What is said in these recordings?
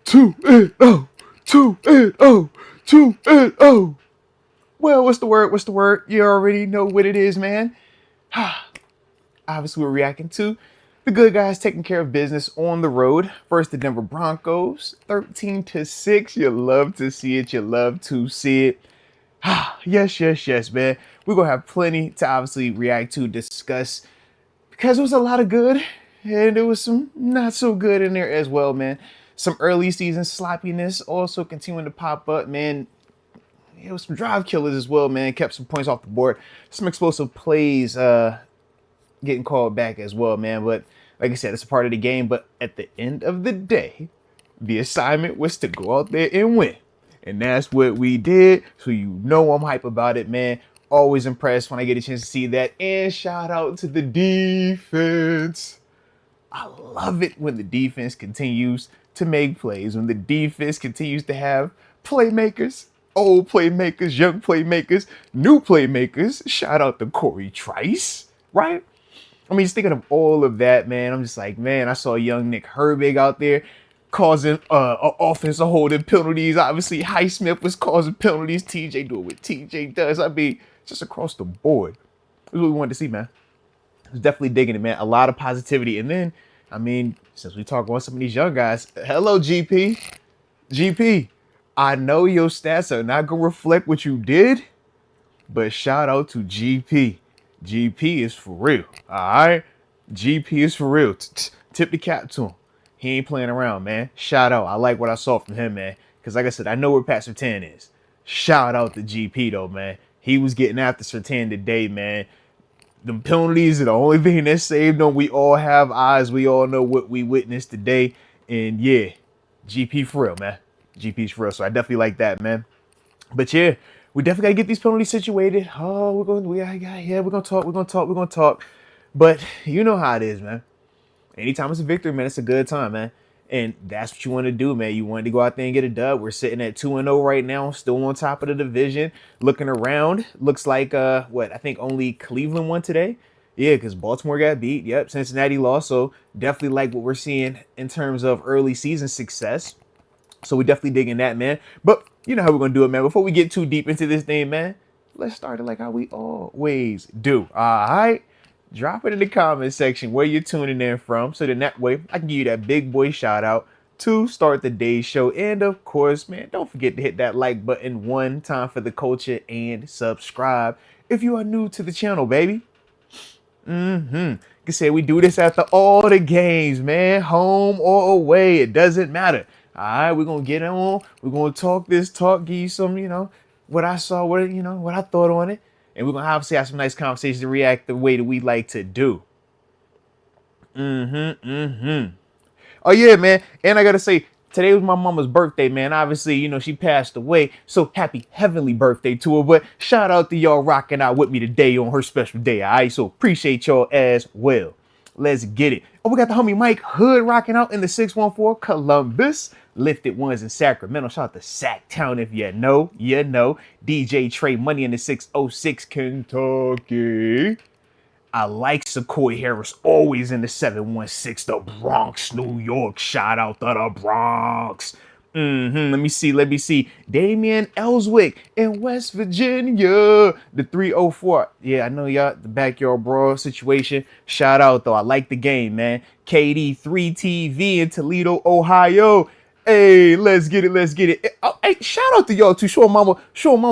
2-0, 2-0, 2-0. Well, what's the word? What's the word? You already know what it is, man. Obviously, we're reacting to the good guys taking care of business on the road. First, the Denver Broncos, 13-6. You love to see it. You love to see it. Yes, man. We're going to have plenty to obviously react to, discuss, because there was a lot of good and there was some not so good in there as well, man. Some early season sloppiness also continuing to pop up, man. It was some drive killers as well, man. Kept some points off the board. Some explosive plays getting called back as well, man. But like I said, it's a part of the game. But at the end of the day, the assignment was to go out there and win. And that's what we did. So you know I'm hype about it, man. Always impressed when I get a chance to see that. And shout out to the defense. I love it when the defense continues to make plays. When the defense continues to have playmakers. Old playmakers, young playmakers, new playmakers. Shout out to Corey Trice, right? I mean, just thinking of all of that, man. I'm just like, man, I saw young Nick Herbig out there causing offensive holding penalties. Obviously, Highsmith was causing penalties. TJ doing what TJ does. I mean, just across the board. That's what we wanted to see, man. I was definitely digging it, man. A lot of positivity. And then, I mean, since we talk about some of these young guys, hello, GP. GP, I know your stats are not going to reflect what you did, but shout out to GP. GP is for real, all right? GP is for real. Tip the cap to him. He ain't playing around, man. Shout out. I like what I saw from him, man. Because like I said, I know where Pat Surtain is. Shout out to GP, though, man. He was getting after Surtain today, man. The penalties are the only thing that saved him. We all have eyes. We all know what we witnessed today. And, yeah, GP for real, man. GP's for real. So I definitely like that, man. But, yeah, we definitely got to get these penalties situated. Oh, we're going to talk. But you know how it is, man. Anytime it's a victory, man, it's a good time, man. And that's what you want to do, man. You wanted to go out there and get a dub. We're sitting at 2-0 right now, still on top of the division. Looking around, looks like, I think only Cleveland won today. Yeah, because Baltimore got beat. Yep, Cincinnati lost. So definitely like what we're seeing in terms of early season success. So we definitely digging that, man. But you know how we're going to do it, man. Before we get too deep into this thing, man, let's start it like how we always do. All right? Drop it in the comment section where you're tuning in from. So then that way I can give you that big boy shout out to start the day's show. And of course, man, don't forget to hit that like button one time for the culture and subscribe if you are new to the channel, baby. Like I said, we do this after all the games, man. Home or away, it doesn't matter. All right, we're going to get on. We're going to talk this talk, give you some, what I saw, what I thought on it. And we're going to obviously have some nice conversations to react the way that we like to do. Oh, yeah, man. And I got to say, today was my mama's birthday, man. Obviously, she passed away. So happy heavenly birthday to her. But shout out to y'all rocking out with me today on her special day. All right, so appreciate y'all as well. Let's get it. Oh, we got the homie Mike Hood rocking out in the 614 Columbus. Lifted Ones in Sacramento. Shout out to Sacktown if you know. DJ Trey Money in the 606 Kentucky. I like Sequoia Harris, always in the 716, the Bronx, New York. Shout out to the Bronx. Let me see. Damian Ellswick in West Virginia. The 304. Yeah, I know y'all, the backyard brawl situation. Shout out, though. I like the game, man. KD3 TV in Toledo, Ohio. Hey, let's get it. Oh, hey, shout out to y'all, too. Show mama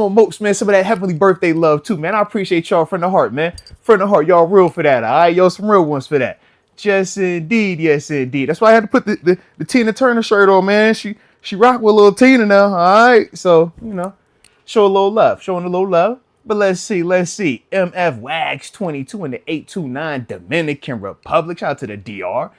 Moats, man, some of that heavenly birthday love, too, man. I appreciate y'all from the heart, man. From the heart, y'all real for that, all right? Y'all some real ones for that. Just indeed, yes, indeed. That's why I had to put the Tina Turner shirt on, man. She rock with little Tina now, all right? So, show a little love, showing a little love. But let's see. MF Wags 22 in the 829 Dominican Republic. Shout out to the DR.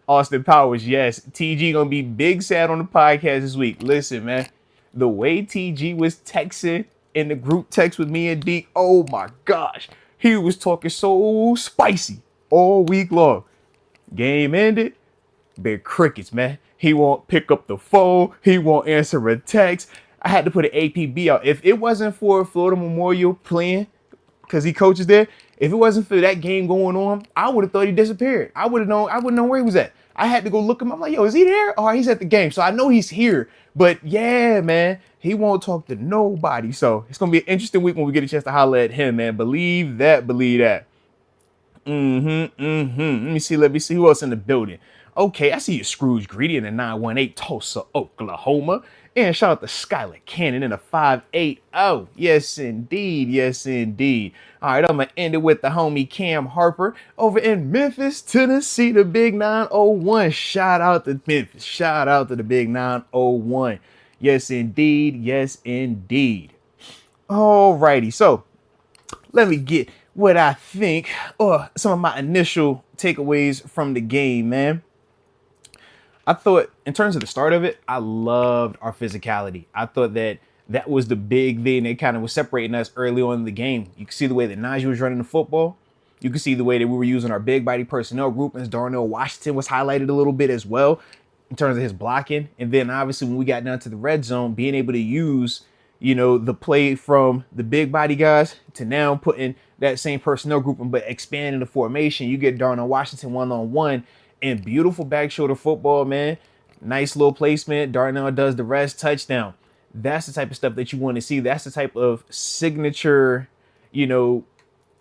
Austin Powers, yes. TG gonna be big sad on the podcast this week. Listen, man, the way TG was texting in the group text with me and Deke, oh my gosh, he was talking so spicy all week long. Game ended, big crickets, man. He won't pick up the phone. He won't answer a text. I had to put an APB out. If it wasn't for Florida Memorial playing, because he coaches there, if it wasn't for that game going on, I would have thought he disappeared. I wouldn't know where he was at. I had to go look him. I'm like, yo, is he there? Oh, he's at the game. So I know he's here. But yeah, man, he won't talk to nobody. So it's going to be an interesting week when we get a chance to holler at him, man. Believe that, believe that. Let me see who else in the building. Okay, I see you, Scrooge Greedy in the 918 Tulsa, Oklahoma. And shout out to Skylar Cannon in a 580. Yes, indeed. Yes, indeed. All right, I'm going to end it with the homie Cam Harper over in Memphis, Tennessee, the Big 901. Shout out to Memphis. Shout out to the Big 901. Yes, indeed. Yes, indeed. Alrighty, so let me get what I think or some of my initial takeaways from the game, man. I thought in terms of the start of it, I loved our physicality. I thought that was the big thing that kind of was separating us early on in the game. You can see the way that Najee was running the football. You can see the way that we were using our big body personnel group, as Darnell Washington was highlighted a little bit as well in terms of his blocking. And then obviously when we got down to the red zone, being able to use, the play from the big body guys to now putting that same personnel group, but expanding the formation. You get Darnell Washington one-on-one and beautiful back shoulder football, man. Nice little placement. Darnell does the rest, touchdown. That's the type of stuff that you want to see. That's the type of signature,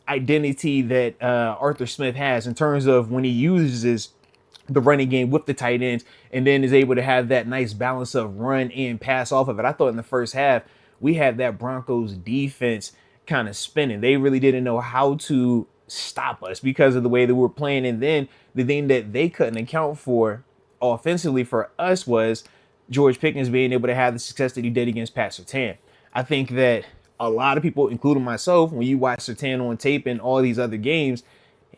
identity that Arthur Smith has in terms of when he uses the running game with the tight ends and then is able to have that nice balance of run and pass off of it. I thought in the first half, we had that Broncos defense kind of spinning. They really didn't know how to stop us because of the way that we were playing. And then the thing that they couldn't account for offensively for us was George Pickens being able to have the success that he did against Pat Surtain. I think that a lot of people, including myself, when you watch Surtain on tape and all these other games,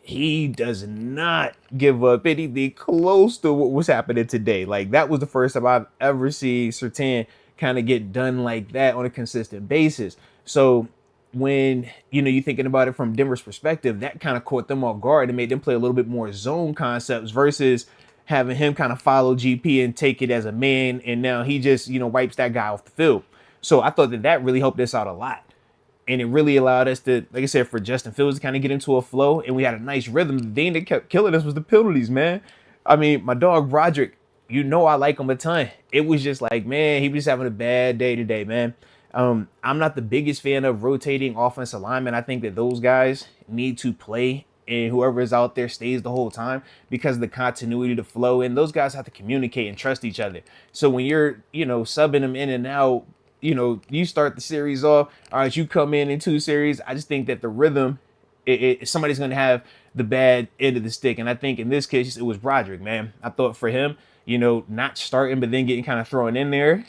he does not give up anything close to what was happening today. Like, that was the first time I've ever seen Surtain kind of get done like that on a consistent basis. So when, you're thinking about it from Denver's perspective, that kind of caught them off guard and made them play a little bit more zone concepts versus having him kind of follow GP and take it as a man. And now he just, wipes that guy off the field. So I thought that really helped us out a lot. And it really allowed us to, like I said, for Justin Fields to kind of get into a flow. And we had a nice rhythm. The thing that kept killing us was the penalties, man. I mean, my dog, Broderick, I like him a ton. It was just like, man, he was just having a bad day today, man. I'm not the biggest fan of rotating offensive linemen. I think that those guys need to play and whoever is out there stays the whole time because of the continuity to flow. And those guys have to communicate and trust each other. So when you're, subbing them in and out, you start the series off. All right, you come in 2 series. I just think that the rhythm, somebody's going to have the bad end of the stick. And I think in this case, it was Broderick, man. I thought for him, not starting, but then getting kind of thrown in there,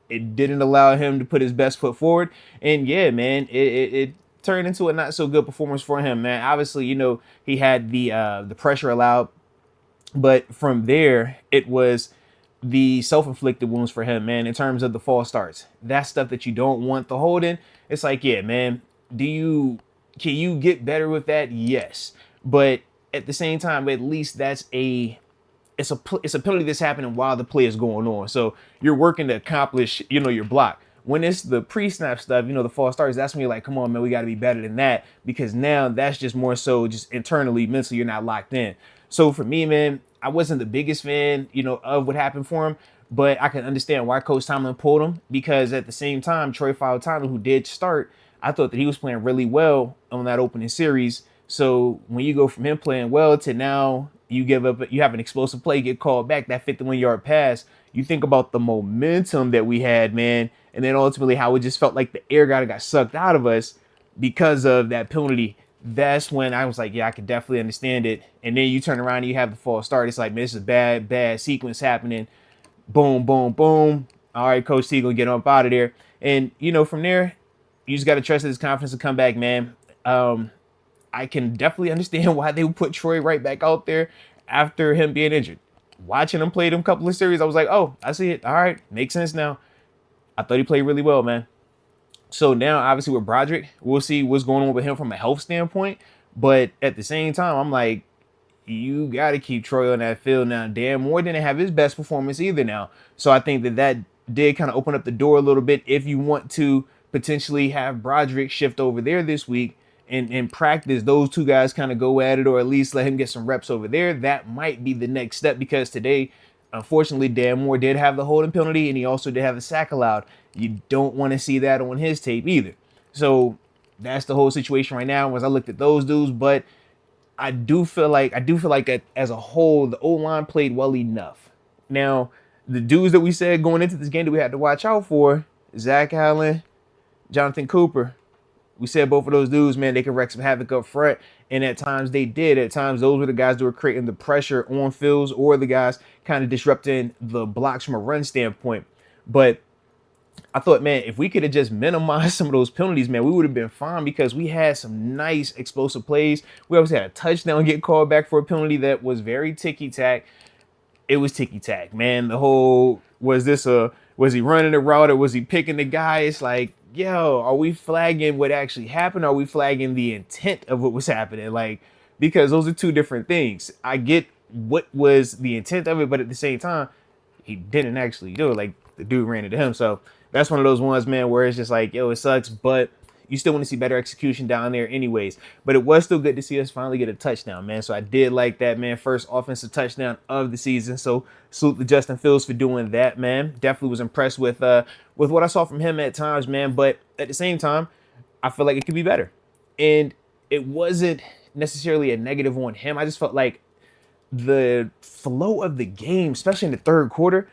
it didn't allow him to put his best foot forward. And yeah, man, it turned into a not so good performance for him, man. Obviously, he had the pressure allowed, but from there, it was the self-inflicted wounds for him, man, in terms of the false starts. That's stuff that you don't want to hold in. It's like, yeah, man, can you get better with that? Yes. But at the same time, at least it's a penalty that's happening while the play is going on. So you're working to accomplish, your block. When it's the pre-snap stuff, the false starts, that's when you're like, come on, man, we got to be better than that, because now that's just more so just internally, mentally, you're not locked in. So for me, man, I wasn't the biggest fan, of what happened for him, but I can understand why Coach Tomlin pulled him, because at the same time, Troy Fautanu, who did start, I thought that he was playing really well on that opening series. So when you go from him playing well to now you have an explosive play, get called back, that 51-yard pass, you think about the momentum that we had, man, and then ultimately how it just felt like the air got sucked out of us because of that penalty. That's when I was like, yeah, I could definitely understand it. And then you turn around and you have the false start. It's like, man, this is a bad sequence happening. Boom, boom, boom. All right, Coach T, gonna get up out of there. And, from there, you just got to trust his confidence to come back, man. I can definitely understand why they would put Troy right back out there after him being injured. Watching him play them couple of series, I was like, oh, I see it. All right, makes sense now. I thought he played really well, man. So now, obviously, with Broderick, we'll see what's going on with him from a health standpoint. But at the same time, I'm like, you got to keep Troy on that field now. Dan Moore didn't have his best performance either now. So I think that did kind of open up the door a little bit if you want to potentially have Broderick shift over there this week in practice, those two guys kind of go at it, or at least let him get some reps over there. That might be the next step, because today, unfortunately, Dan Moore did have the holding penalty, and he also did have the sack allowed. You don't want to see that on his tape either. So that's the whole situation right now as I looked at those dudes. But I do feel like that as a whole, the O-line played well enough. Now, the dudes that we said going into this game that we had to watch out for, Zach Allen, Jonathan Cooper, we said both of those dudes, man, they could wreak some havoc up front. And at times they did. At times those were the guys that were creating the pressure on fields, or the guys kind of disrupting the blocks from a run standpoint. But I thought, man, if we could have just minimized some of those penalties, man, we would have been fine, because we had some nice explosive plays. We always had a touchdown get called back for a penalty that was very ticky-tack. It was ticky-tack, man. The whole, was he running the route, or was he picking the guy? It's like, yo, are we flagging what actually happened? Or are we flagging the intent of what was happening? Like, because those are two different things. I get what was the intent of it, but at the same time, he didn't actually do it. Like, the dude ran into him. So that's one of those ones, man, where it's just like, yo, it sucks, but you still want to see better execution down there anyways. But it was still good to see us finally get a touchdown, man. So I did like that, man. First offensive touchdown of the season. So salute to Justin Fields for doing that, man. Definitely was impressed with what I saw from him at times, man. But at the same time, I feel like it could be better. And it wasn't necessarily a negative on him. I just felt like the flow of the game, especially in the third quarter,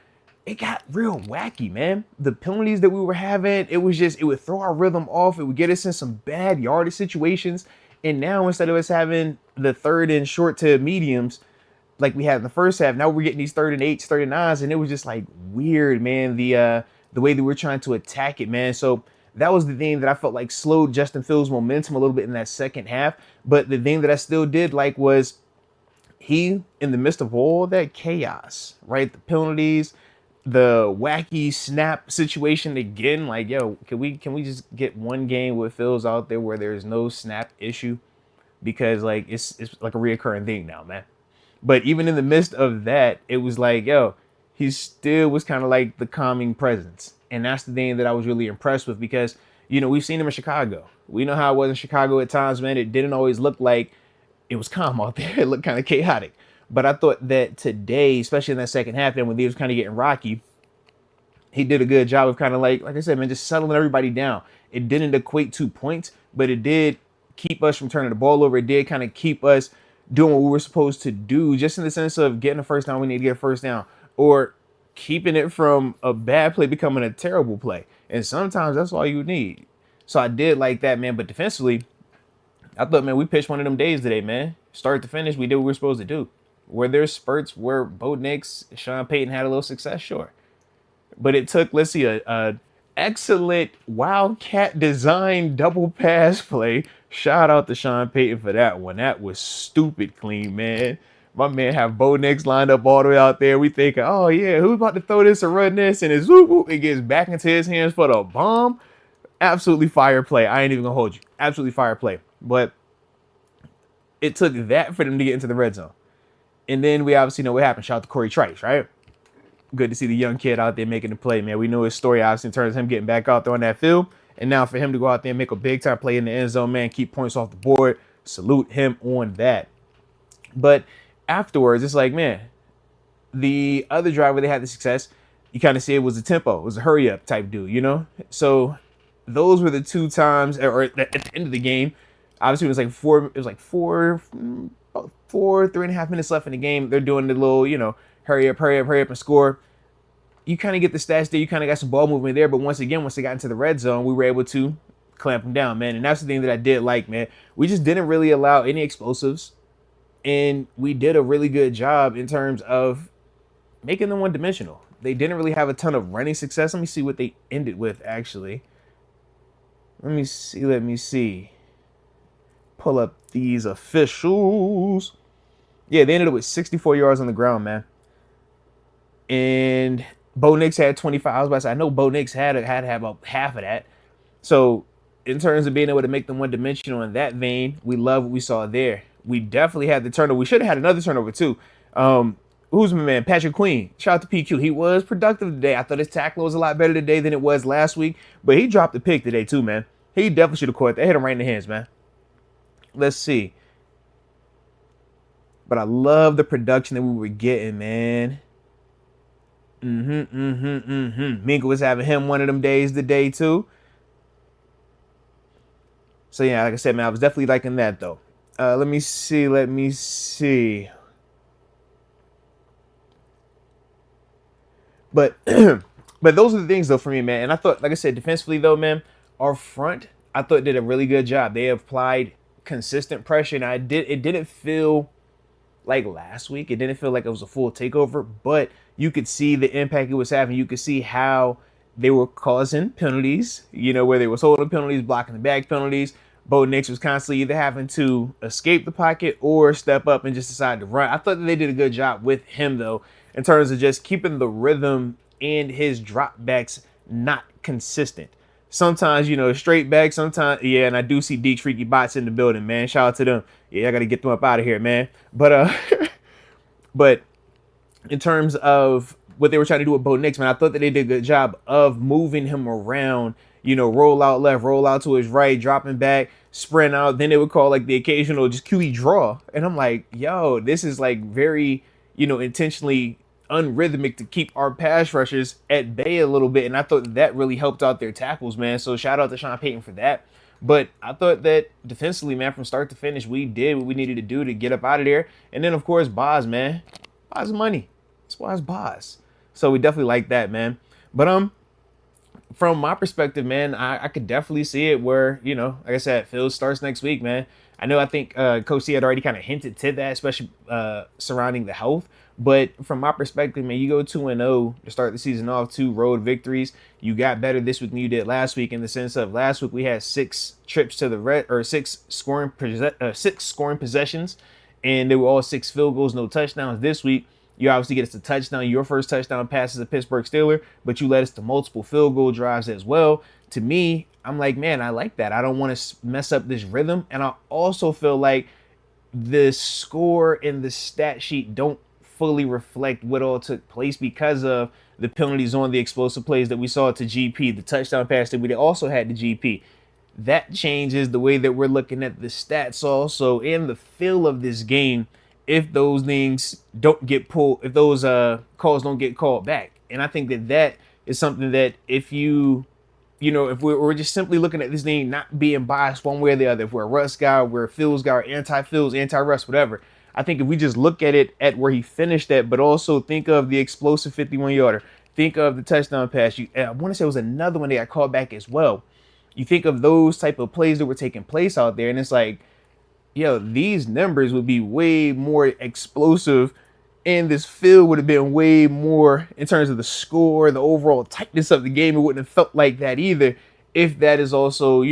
it got real wacky, man. The penalties that we were having, it would throw our rhythm off. It would get us in some bad yardage situations. And now, instead of us having the third and short to mediums like we had in the first half, now we're getting these 3rd and 8s, 3rd and 9s, and it was just like weird, man. The way that we're trying to attack it, man. So that was the thing that I felt like slowed Justin Fields' momentum a little bit in that second half. But the thing that I still did like was he, in the midst of all that chaos, right? The penalties, the wacky snap situation again, like, yo, can we just get one game with Fields out there where there's no snap issue? Because like it's like a reoccurring thing now, man. But even in the midst of that, it was like, yo, he still was kind of like the calming presence. And that's the thing that I was really impressed with, because, you know, we've seen him in Chicago. We know how it was in Chicago at times, man. It didn't always look like it was calm out there. It looked kind of chaotic. But I thought that today, especially in that second half, and when they was kind of getting rocky, he did a good job of kind of like I said, man, just settling everybody down. It didn't equate to points, but it did keep us from turning the ball over. It did kind of keep us doing what we were supposed to do, just in the sense of getting a first down. We need to get a first down, or keeping it from a bad play becoming a terrible play. And sometimes that's all you need. So I did like that, man. But defensively, I thought, man, we pitched one of them days today, man. Start to finish, we did what we were supposed to do. Were there spurts where Bo Nix, Sean Payton had a little success? Sure. But it took, let's see, a excellent Wildcat design double pass play. Shout out to Sean Payton for that one. That was stupid clean, man. My man have Bo Nix lined up all the way out there. We thinking, oh yeah, who's about to throw this or run this? And it's whoop, whoop, it gets back into his hands for the bomb. Absolutely fire play. I ain't even gonna hold you. Absolutely fire play. But it took that for them to get into the red zone. And then we obviously know what happened. Shout out to Corey Trice, right? Good to see the young kid out there making the play, man. We know his story, obviously, in terms of him getting back out there on that field. And now for him to go out there and make a big-time play in the end zone, man, keep points off the board. Salute him on that. But afterwards, it's like, man, the other drive where they had the success, you kind of see it was a tempo. It was a hurry-up type dude, you know? So those were the two times, or at the end of the game, obviously it was like four, 3.5 minutes left in the game. They're doing the little, you know, hurry up and score. You kind of get the stats there. You kind of got some ball movement there. But once they got into the red zone, we were able to clamp them down, man. And that's the thing that I did like, man. We just didn't really allow any explosives. And we did a really good job in terms of making them one-dimensional. They didn't really have a ton of running success. Let me see what they ended with, actually. Let me see. Pull up these officials. Yeah, they ended up with 64 yards on the ground, man. And Bo Nix had 25. I was about to say, I know Bo Nix had to have about half of that. So in terms of being able to make them one-dimensional in that vein, we love what we saw there. We definitely had the turnover. We should have had another turnover too. Who's my man? Patrick Queen. Shout out to PQ. He was productive today. I thought his tackle was a lot better today than it was last week. But he dropped the pick today too, man. He definitely should have caught that. Hit him right in the hands, man. Let's see. But I love the production that we were getting, man. Minka was having him one of them days today too. So yeah, like I said, man, I was definitely liking that though. Let me see. Let me see. But but those are the things though for me, man. And I thought, like I said, defensively though, man, our front I thought did a really good job. They applied consistent pressure, and it didn't feel like last week. It didn't feel like it was a full takeover, but you could see the impact it was having. You could see how they were causing penalties, where they was holding penalties, blocking the back penalties. Bo Nix was constantly either having to escape the pocket or step up and just decide to run. I thought that they did a good job with him, though, in terms of just keeping the rhythm and his dropbacks not consistent. Sometimes, straight back, sometimes, yeah, and I do see Deeks Freaky Bots in the building, man. Shout out to them. Yeah, I got to get them up out of here, man. But, but in terms of what they were trying to do with Bo Nix, man, I thought that they did a good job of moving him around, roll out left, roll out to his right, dropping back, sprint out. Then they would call like the occasional just QE draw. And I'm like, yo, this is like very, intentionally unrhythmic to keep our pass rushers at bay a little bit. And I thought that really helped out their tackles, man. So shout out to Sean Payton for that. But I thought that defensively, man, from start to finish, we did what we needed to do to get up out of there. And then, of course, Boz, man. Boz money. That's why it's Boz. So we definitely like that, man. But from my perspective, man, I could definitely see it where, like I said, Phil starts next week, man. I think Coach C had already kind of hinted to that, especially surrounding the health. But from my perspective, man, you go 2-0 to start the season off, 2 road victories. You got better this week than you did last week, in the sense of last week we had 6 trips to the red, or 6 scoring possessions, and they were all 6 field goals, no touchdowns. This week, you obviously get us a touchdown. Your first touchdown pass is a Pittsburgh Steeler, but you led us to multiple field goal drives as well. To me, I'm like, man, I like that. I don't want to mess up this rhythm. And I also feel like the score and the stat sheet don't fully reflect what all took place because of the penalties on the explosive plays that we saw to GP, the touchdown pass that we also had to GP. That changes the way that we're looking at the stats also, and the feel of this game if those things don't get pulled, if those calls don't get called back. And I think that is something that if if we're just simply looking at this thing, not being biased one way or the other, if we're a Russ guy, we're a Phil's guy, or anti-Phil's, anti-Russ, whatever. I think if we just look at it at where he finished at, but also think of the explosive 51-yarder, think of the touchdown pass. I want to say it was another one that got called back as well. You think of those type of plays that were taking place out there, and it's like, these numbers would be way more explosive, and this field would have been way more in terms of the score, the overall tightness of the game. It wouldn't have felt like that either if that is also,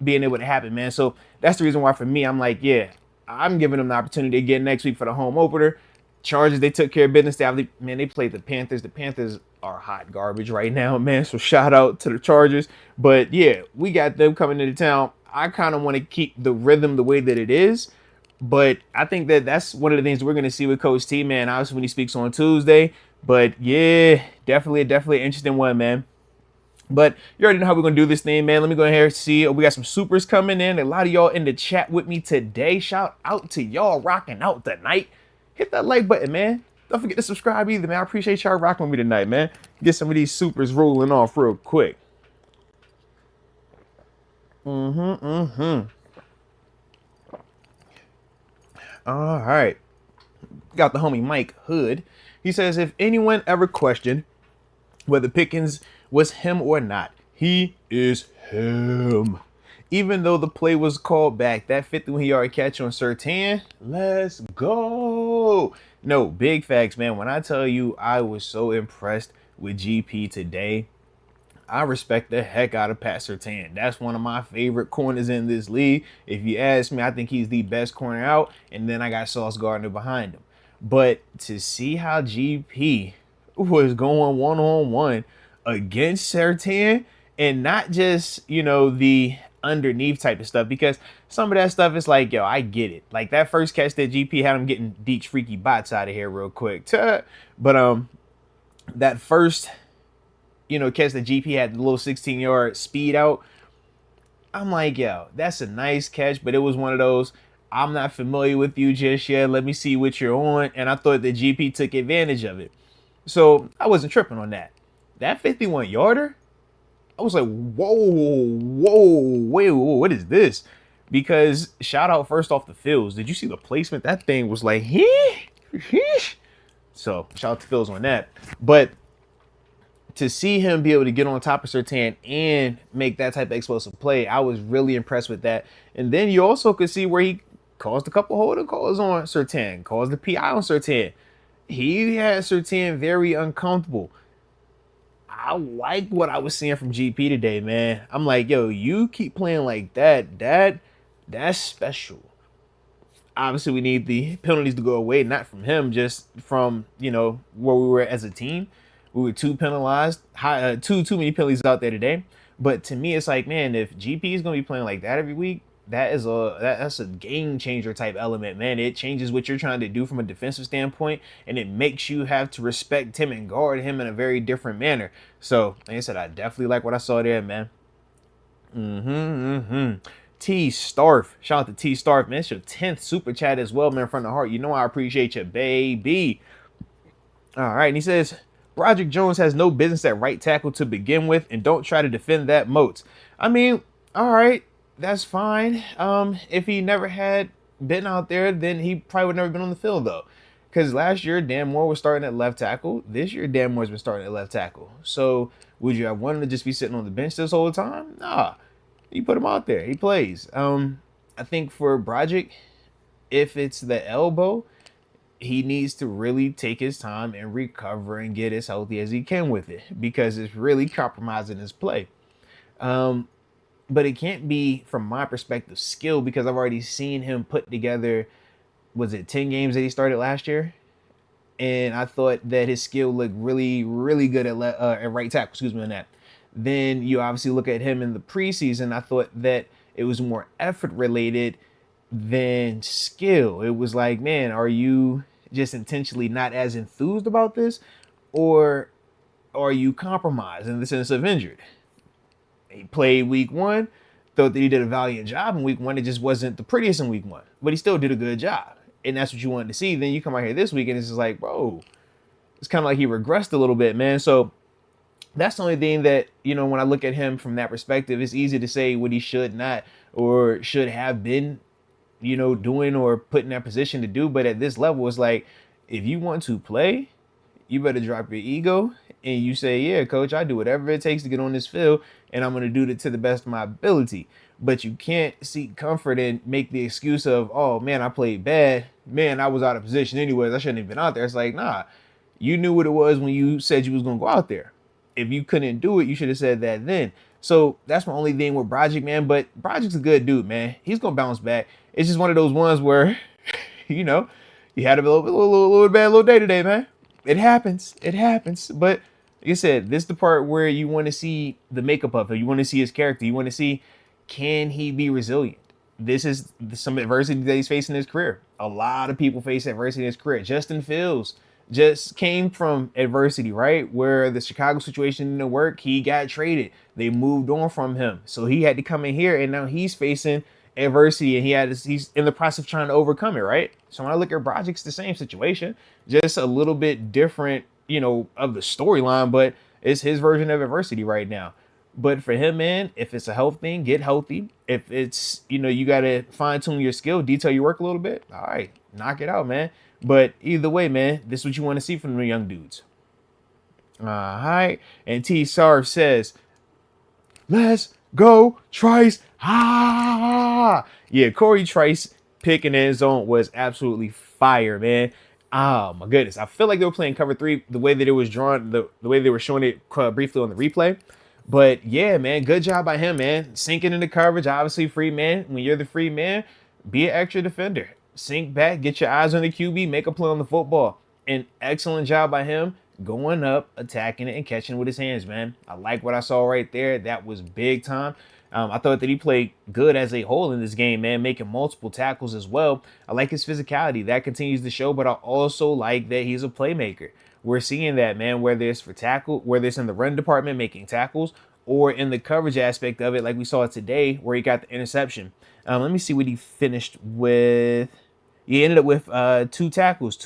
being able to happen, man. So that's the reason why for me, I'm like, yeah, I'm giving them the opportunity again next week for the home opener. Chargers, they took care of business. They played the Panthers. The Panthers are hot garbage right now, man. So shout out to the Chargers. But yeah, we got them coming into town. I kind of want to keep the rhythm the way that it is. But I think that's one of the things we're going to see with Coach T, man, obviously when he speaks on Tuesday. But yeah, definitely an interesting one, man. But you already know how we're going to do this thing, man. Let me go ahead and see. We got some supers coming in. A lot of y'all in the chat with me today. Shout out to y'all rocking out tonight. Hit that like button, man. Don't forget to subscribe either, man. I appreciate y'all rocking with me tonight, man. Get some of these supers rolling off real quick. All right. Got the homie Mike Hood. He says, if anyone ever questioned whether Pickens was him or not, he is him. Even though the play was called back, that 51-yard catch on Surtain, let's go. No, big facts, man. When I tell you I was so impressed with GP today, I respect the heck out of Pat Surtain. That's one of my favorite corners in this league. If you ask me, I think he's the best corner out. And then I got Sauce Gardner behind him. But to see how GP was going one-on-one against Surtain, and not just, the underneath type of stuff, because some of that stuff is like, yo, I get it. Like that first catch that GP had him getting Deeks Freaky Bots out of here real quick. But that first catch that GP had, the little 16-yard speed out, I'm like, yo, that's a nice catch, but it was one of those, I'm not familiar with you just yet. Let me see what you're on. And I thought that GP took advantage of it. So I wasn't tripping on that. That 51 yarder, I was like, wait, what is this? Because shout out first off the Fields. Did you see the placement? That thing was like, so shout out to Fields on that. But to see him be able to get on top of Surtain and make that type of explosive play, I was really impressed with that. And then you also could see where he caused a couple holding calls on Surtain, caused the PI on Surtain. He had Surtain very uncomfortable. I like what I was seeing from GP today, man. I'm like, yo, you keep playing like that, that's special. Obviously, we need the penalties to go away, not from him, just from, where we were as a team. We were too penalized, too many penalties out there today. But to me, it's like, man, if GP is gonna be playing like that every week, that's a game changer type element, man. It changes what you're trying to do from a defensive standpoint, and it makes you have to respect him and guard him in a very different manner. So, like I said, I definitely like what I saw there, man. T Starf, shout out to T Starf, man. It's your 10th super chat as well, man, from the heart. You know I appreciate you, baby. All right, and he says, Broderick Jones has no business at right tackle to begin with, and don't try to defend that, Moats. I mean, all right, that's fine. If he never had been out there, then he probably would never been on the field, though. Because last year, Dan Moore was starting at left tackle. This year, Dan Moore's been starting at left tackle. So would you have wanted to just be sitting on the bench this whole time? Nah. You put him out there. He plays. I think for Broderick, if it's the elbow, he needs to really take his time and recover and get as healthy as he can with it, because it's really compromising his play. But it can't be, from my perspective, skill, because I've already seen him put together, was it 10 games that he started last year? And I thought that his skill looked really, really good at right tackle, excuse me on that. Then you obviously look at him in the preseason. I thought that it was more effort related than skill. It was like, man, are you just intentionally not as enthused about this, or are you compromised in the sense of injured? He played week 1, thought that he did a valiant job in week 1. It just wasn't the prettiest in week 1, but he still did a good job. And that's what you wanted to see. Then you come out here this week and it's just like, bro, it's kind of like he regressed a little bit, man. So that's the only thing that, when I look at him from that perspective, it's easy to say what he should not or should have been, doing or put in that position to do. But at this level, it's like, if you want to play, you better drop your ego and you say, yeah, coach, I do whatever it takes to get on this field, and I'm going to do it to the best of my ability. But you can't seek comfort and make the excuse of, oh, man, I played bad. Man, I was out of position anyways. I shouldn't have been out there. It's like, nah, you knew what it was when you said you was going to go out there. If you couldn't do it, you should have said that then. So that's my only thing with Broderick, man. But Broderick's a good dude, man. He's going to bounce back. It's just one of those ones where, you had a little bad little day today, man. It happens. But like I said, this is the part where you want to see the makeup of him. You want to see his character. You want to see, can he be resilient? This is some adversity that he's facing in his career. A lot of people face adversity in his career. Justin Fields just came from adversity, right? Where the Chicago situation didn't work, he got traded. They moved on from him. So he had to come in here, and now he's facing adversity, and he's in the process of trying to overcome it, right? So when I look at Broderick's the same situation, just a little bit different, of the storyline, but it's his version of adversity right now. But for him, man, if it's a health thing, get healthy. If it's, you got to fine tune your skill, detail your work a little bit. All right, knock it out, man. But either way, man, this is what you want to see from the young dudes. All right. And T Sarv says, let's go, Trice. Yeah, Corey Trice picking in his zone was absolutely fire, man. Oh, my goodness. I feel like they were playing cover 3 the way that it was drawn, the way they were showing it briefly on the replay. But, yeah, man, good job by him, man. Sinking into coverage, obviously free man. When you're the free man, be an extra defender. Sink back, get your eyes on the QB, make a play on the football. An excellent job by him going up, attacking it, and catching it with his hands, man. I like what I saw right there. That was big time. I thought that he played good as a whole in this game, man, making multiple tackles as well. I like his physicality. That continues to show, but I also like that he's a playmaker. We're seeing that, man, whether it's for tackle, whether it's in the run department making tackles, or in the coverage aspect of it, like we saw today where he got the interception. Let me see what he finished with. He ended up with two tackles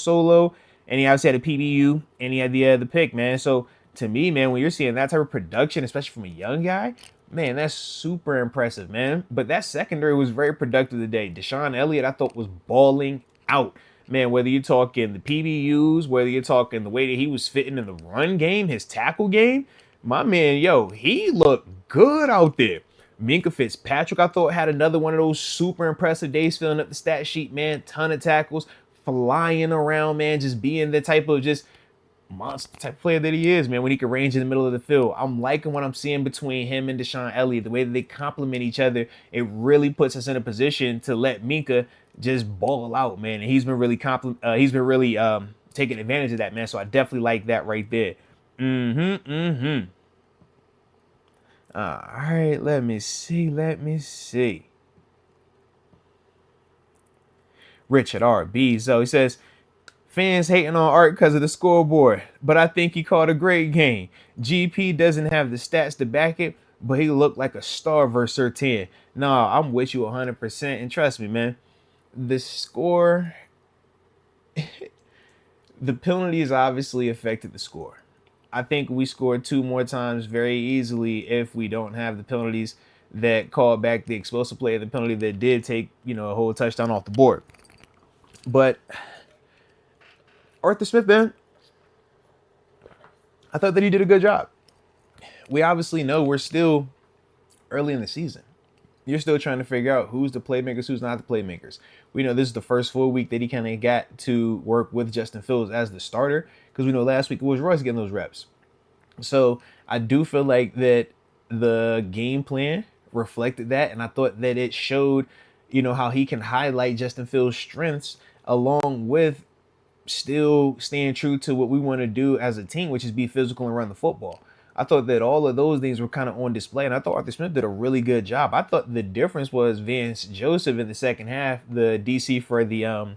solo, and he obviously had a PBU, and he had the pick, man. So to me, man, when you're seeing that type of production, especially from a young guy, man, that's super impressive, man. But that secondary was very productive today. Deshaun Elliott, I thought, was balling out. Man, whether you're talking the PBUs, whether you're talking the way that he was fitting in the run game, his tackle game, my man, yo, he looked good out there. Minka Fitzpatrick, I thought, had another one of those super impressive days filling up the stat sheet, man. Ton of tackles, flying around, man, just being the type of just monster type player that he is, man, when he can range in the middle of the field. I'm liking what I'm seeing between him and Deshaun Elliott, the way that they complement each other. It really puts us in a position to let Minka just ball out, man. And he's been really taking advantage of that, man. So I definitely like that right there. All right, let me see. Richard RB. So he says, fans hating on Art because of the scoreboard, but I think he called a great game. GP doesn't have the stats to back it, but he looked like a star versus Sertan. Nah, I'm with you 100%. And trust me, man, the score, the penalties obviously affected the score. I think we scored 2 more times very easily if we don't have the penalties that called back the explosive play, the penalty that did take, a whole touchdown off the board. But Arthur Smith, man, I thought that he did a good job. We obviously know we're still early in the season. You're still trying to figure out who's the playmakers, who's not the playmakers. We know this is the first full week that he kind of got to work with Justin Fields as the starter, because we know last week it was Royce getting those reps. So I do feel like that the game plan reflected that, and I thought that it showed, how he can highlight Justin Fields' strengths along with still staying true to what we want to do as a team, which is be physical and run the football. I thought that all of those things were kind of on display, and I thought Arthur Smith did a really good job. I thought the difference was Vance Joseph in the second half, the DC for the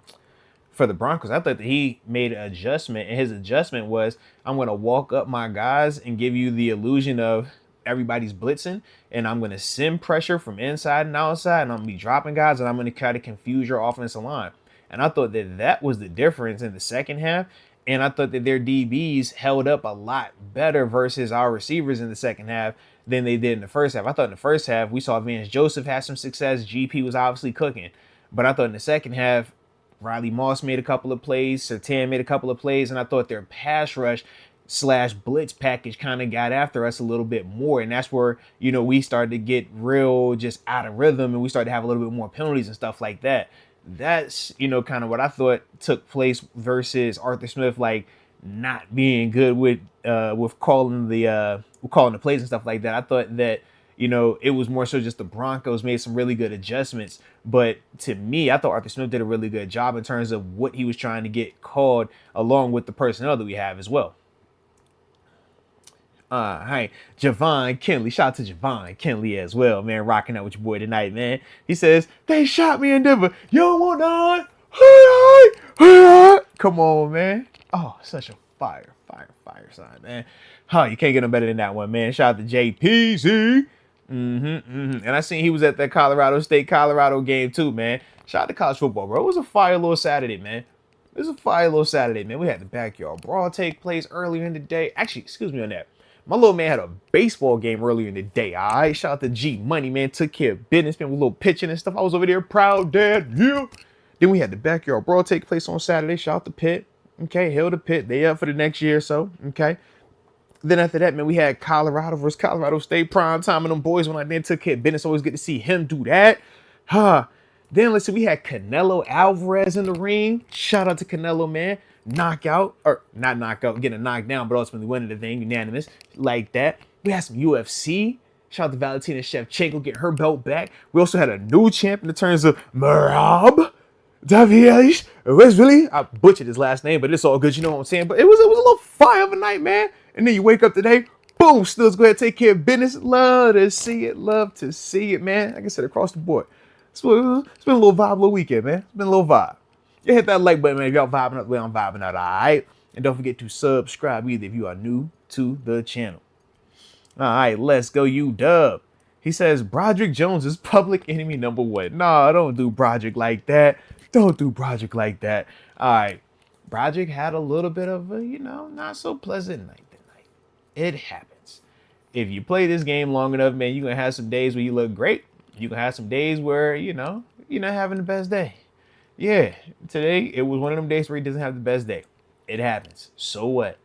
Broncos. I thought that he made an adjustment, and his adjustment was, I'm going to walk up my guys and give you the illusion of everybody's blitzing, and I'm going to send pressure from inside and outside, and I'm going to be dropping guys, and I'm going to try to confuse your offensive line. And I thought that that was the difference in the second half. And I thought that their DBs held up a lot better versus our receivers in the second half than they did in the first half. I thought in the first half, we saw Vance Joseph had some success. GP was obviously cooking. But I thought in the second half, Riley Moss made a couple of plays. Sertan made a couple of plays. And I thought their pass rush / blitz package kind of got after us a little bit more. And that's where, we started to get real just out of rhythm. And we started to have a little bit more penalties and stuff like that. That's, kind of what I thought took place versus Arthur Smith, like not being good with calling the plays and stuff like that. I thought that, it was more so just the Broncos made some really good adjustments. But to me, I thought Arthur Smith did a really good job in terms of what he was trying to get called along with the personnel that we have as well. Hi, Javon Kinley. Shout out to Javon Kinley as well, man. Rocking out with your boy tonight, man. He says, they shot me in Denver. You don't want none. Come on, man. Oh, such a fire sign, man. You can't get no better than that one, man. Shout out to JPZ. And I seen he was at that Colorado game too, man. Shout out to college football, bro. It was a fire little Saturday, man. We had the backyard brawl take place earlier in the day. Actually, excuse me on that. My little man had a baseball game earlier in the day, all right? Shout out to G Money, man. Took care of business, man, with a little pitching and stuff. I was over there, proud dad, yeah. Then we had the backyard brawl take place on Saturday. Shout out to Pitt, okay? Hail to Pitt. They up for the next year or so, okay? Then after that, man, we had Colorado versus Colorado State prime time, and them boys went out there and took care of business. Always good to see him do that. Then let's see, we had Canelo Alvarez in the ring. Shout out to Canelo, man. Knockout, or not knockout, getting a knockdown, but ultimately winning the thing, unanimous, like that. We had some UFC. Shout out to Valentina Shevchenko getting her belt back. We also had a new champ in the terms of Merab Davies. Really, I butchered his last name, but it's all good, you know what I'm saying? But it was a little fire of a night, man. And then you wake up today, boom, Steelers go ahead and take care of business. Love to see it, man. Like I said, across the board. It's been a little vibe, little weekend, man. It's been a little vibe. You hit that like button, man, if y'all vibing up the way I'm vibing out, all right? And don't forget to subscribe either if you are new to the channel. All right, let's go, UW. He says Broderick Jones is public enemy number one. Nah, don't do Broderick like that. Don't do Broderick like that. All right, Broderick had a little bit of a, not so pleasant night tonight. It happens. If you play this game long enough, man, you're gonna have some days where you look great. You can have some days where, you're not having the best day. Yeah, today it was one of them days where he doesn't have the best day. It happens. So what?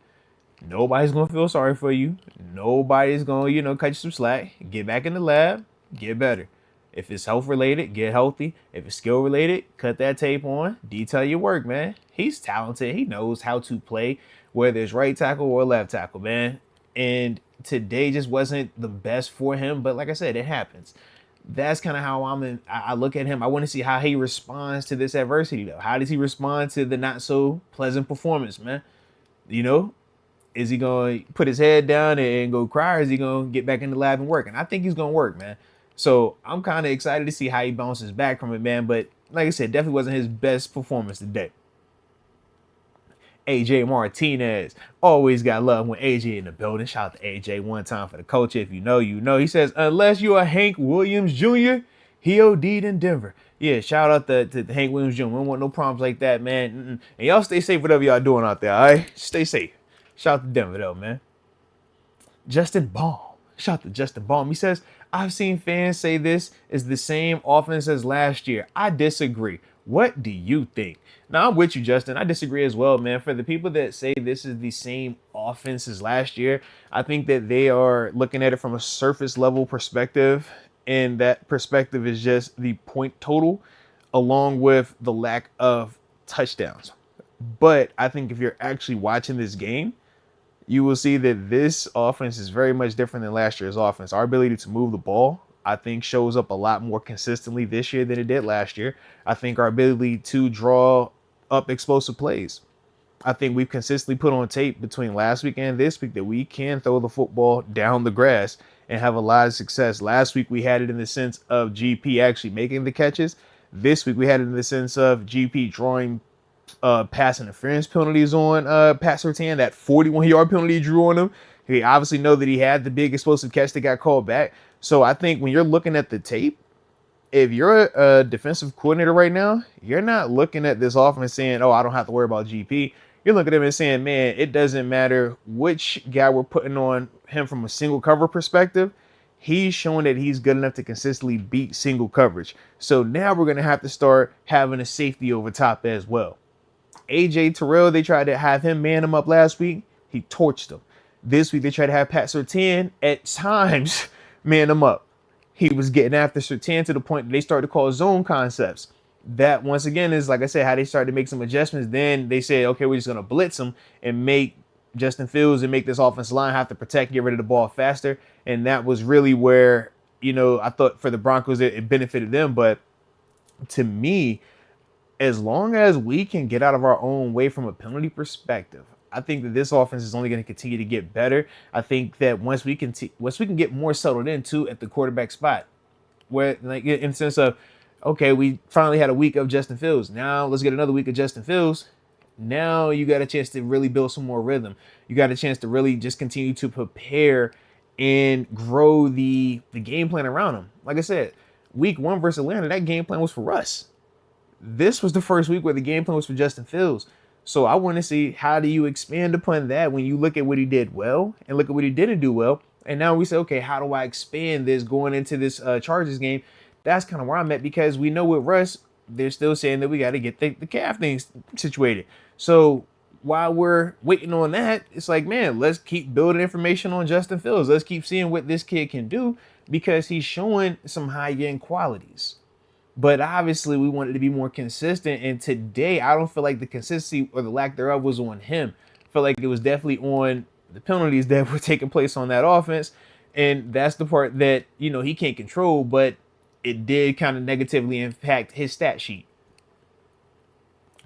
Nobody's gonna feel sorry for you. Nobody's gonna, cut you some slack. Get back in the lab, get better. If it's health related, get healthy. If it's skill related, cut that tape on, detail your work, man. He's talented. He knows how to play, whether it's right tackle or left tackle, man. And today just wasn't the best for him, but like I said, it happens. That's kind of how I look at him. I want to see how he responds to this adversity, though. How does he respond to the not so pleasant performance, man? You know, is he going to put his head down and go cry, or is he going to get back in the lab and work? And I think he's going to work, man. So I'm kind of excited to see how he bounces back from it, man. But like I said, definitely wasn't his best performance today. AJ Martinez. Always got love when AJ in the building. Shout out to AJ one time for the culture. If you know, you know. He says, unless you are Hank Williams Jr., he OD'd in Denver. Yeah, shout out to Hank Williams Jr. We don't want no problems like that, man. And y'all stay safe, whatever y'all doing out there, all right? Stay safe. Shout out to Denver, though, man. Justin Baum. Shout out to Justin Baum. He says, I've seen fans say this is the same offense as last year. I disagree. What do you think? Now, I'm with you, Justin. I disagree as well, man. For the people that say this is the same offense as last year, I think that they are looking at it from a surface level perspective. And that perspective is just the point total along with the lack of touchdowns. But I think if you're actually watching this game, you will see that this offense is very much different than last year's offense. Our ability to move the ball, I think, shows up a lot more consistently this year than it did last year. I think our ability to draw up explosive plays, I think we've consistently put on tape between last week and this week that we can throw the football down the grass and have a lot of success. Last week we had it in the sense of GP actually making the catches. This week we had it in the sense of GP drawing pass interference penalties on Pat Surtain. That 41-yard penalty he drew on him. He obviously know that he had the big explosive catch that got called back. So I think when you're looking at the tape, if you're a defensive coordinator right now, you're not looking at this offense saying, oh, I don't have to worry about GP. You're looking at him and saying, man, it doesn't matter which guy we're putting on him from a single cover perspective. He's showing that he's good enough to consistently beat single coverage. So now we're going to have to start having a safety over top as well. AJ Terrell, they tried to have him man him up last week. He torched him. This week, they tried to have Pat Surtain at times man him up. He was getting after Surtain to the point that they started to call zone concepts. That, once again, is, like I said, how they started to make some adjustments. Then they said, okay, we're just going to blitz him and make Justin Fields and make this offensive line have to protect, get rid of the ball faster. And that was really where, I thought for the Broncos, it benefited them. But to me, as long as we can get out of our own way from a penalty perspective, I think that this offense is only going to continue to get better. I think that once we can get more settled into at the quarterback spot, where, like, in the sense of, okay, we finally had a week of Justin Fields. Now let's get another week of Justin Fields. Now you got a chance to really build some more rhythm. You got a chance to really just continue to prepare and grow the game plan around him. Like I said, week 1 versus Atlanta, that game plan was for us. This was the first week where the game plan was for Justin Fields. So I want to see, how do you expand upon that when you look at what he did well and look at what he didn't do well. And now we say, okay, how do I expand this going into this Chargers game? That's kind of where I'm at, because we know with Russ, they're still saying that we got to get the calf things situated. So while we're waiting on that, it's like, man, let's keep building information on Justin Fields. Let's keep seeing what this kid can do, because he's showing some high-end qualities. But obviously, we wanted to be more consistent. And today, I don't feel like the consistency or the lack thereof was on him. I feel like it was definitely on the penalties that were taking place on that offense. And that's the part that, he can't control, but it did kind of negatively impact his stat sheet.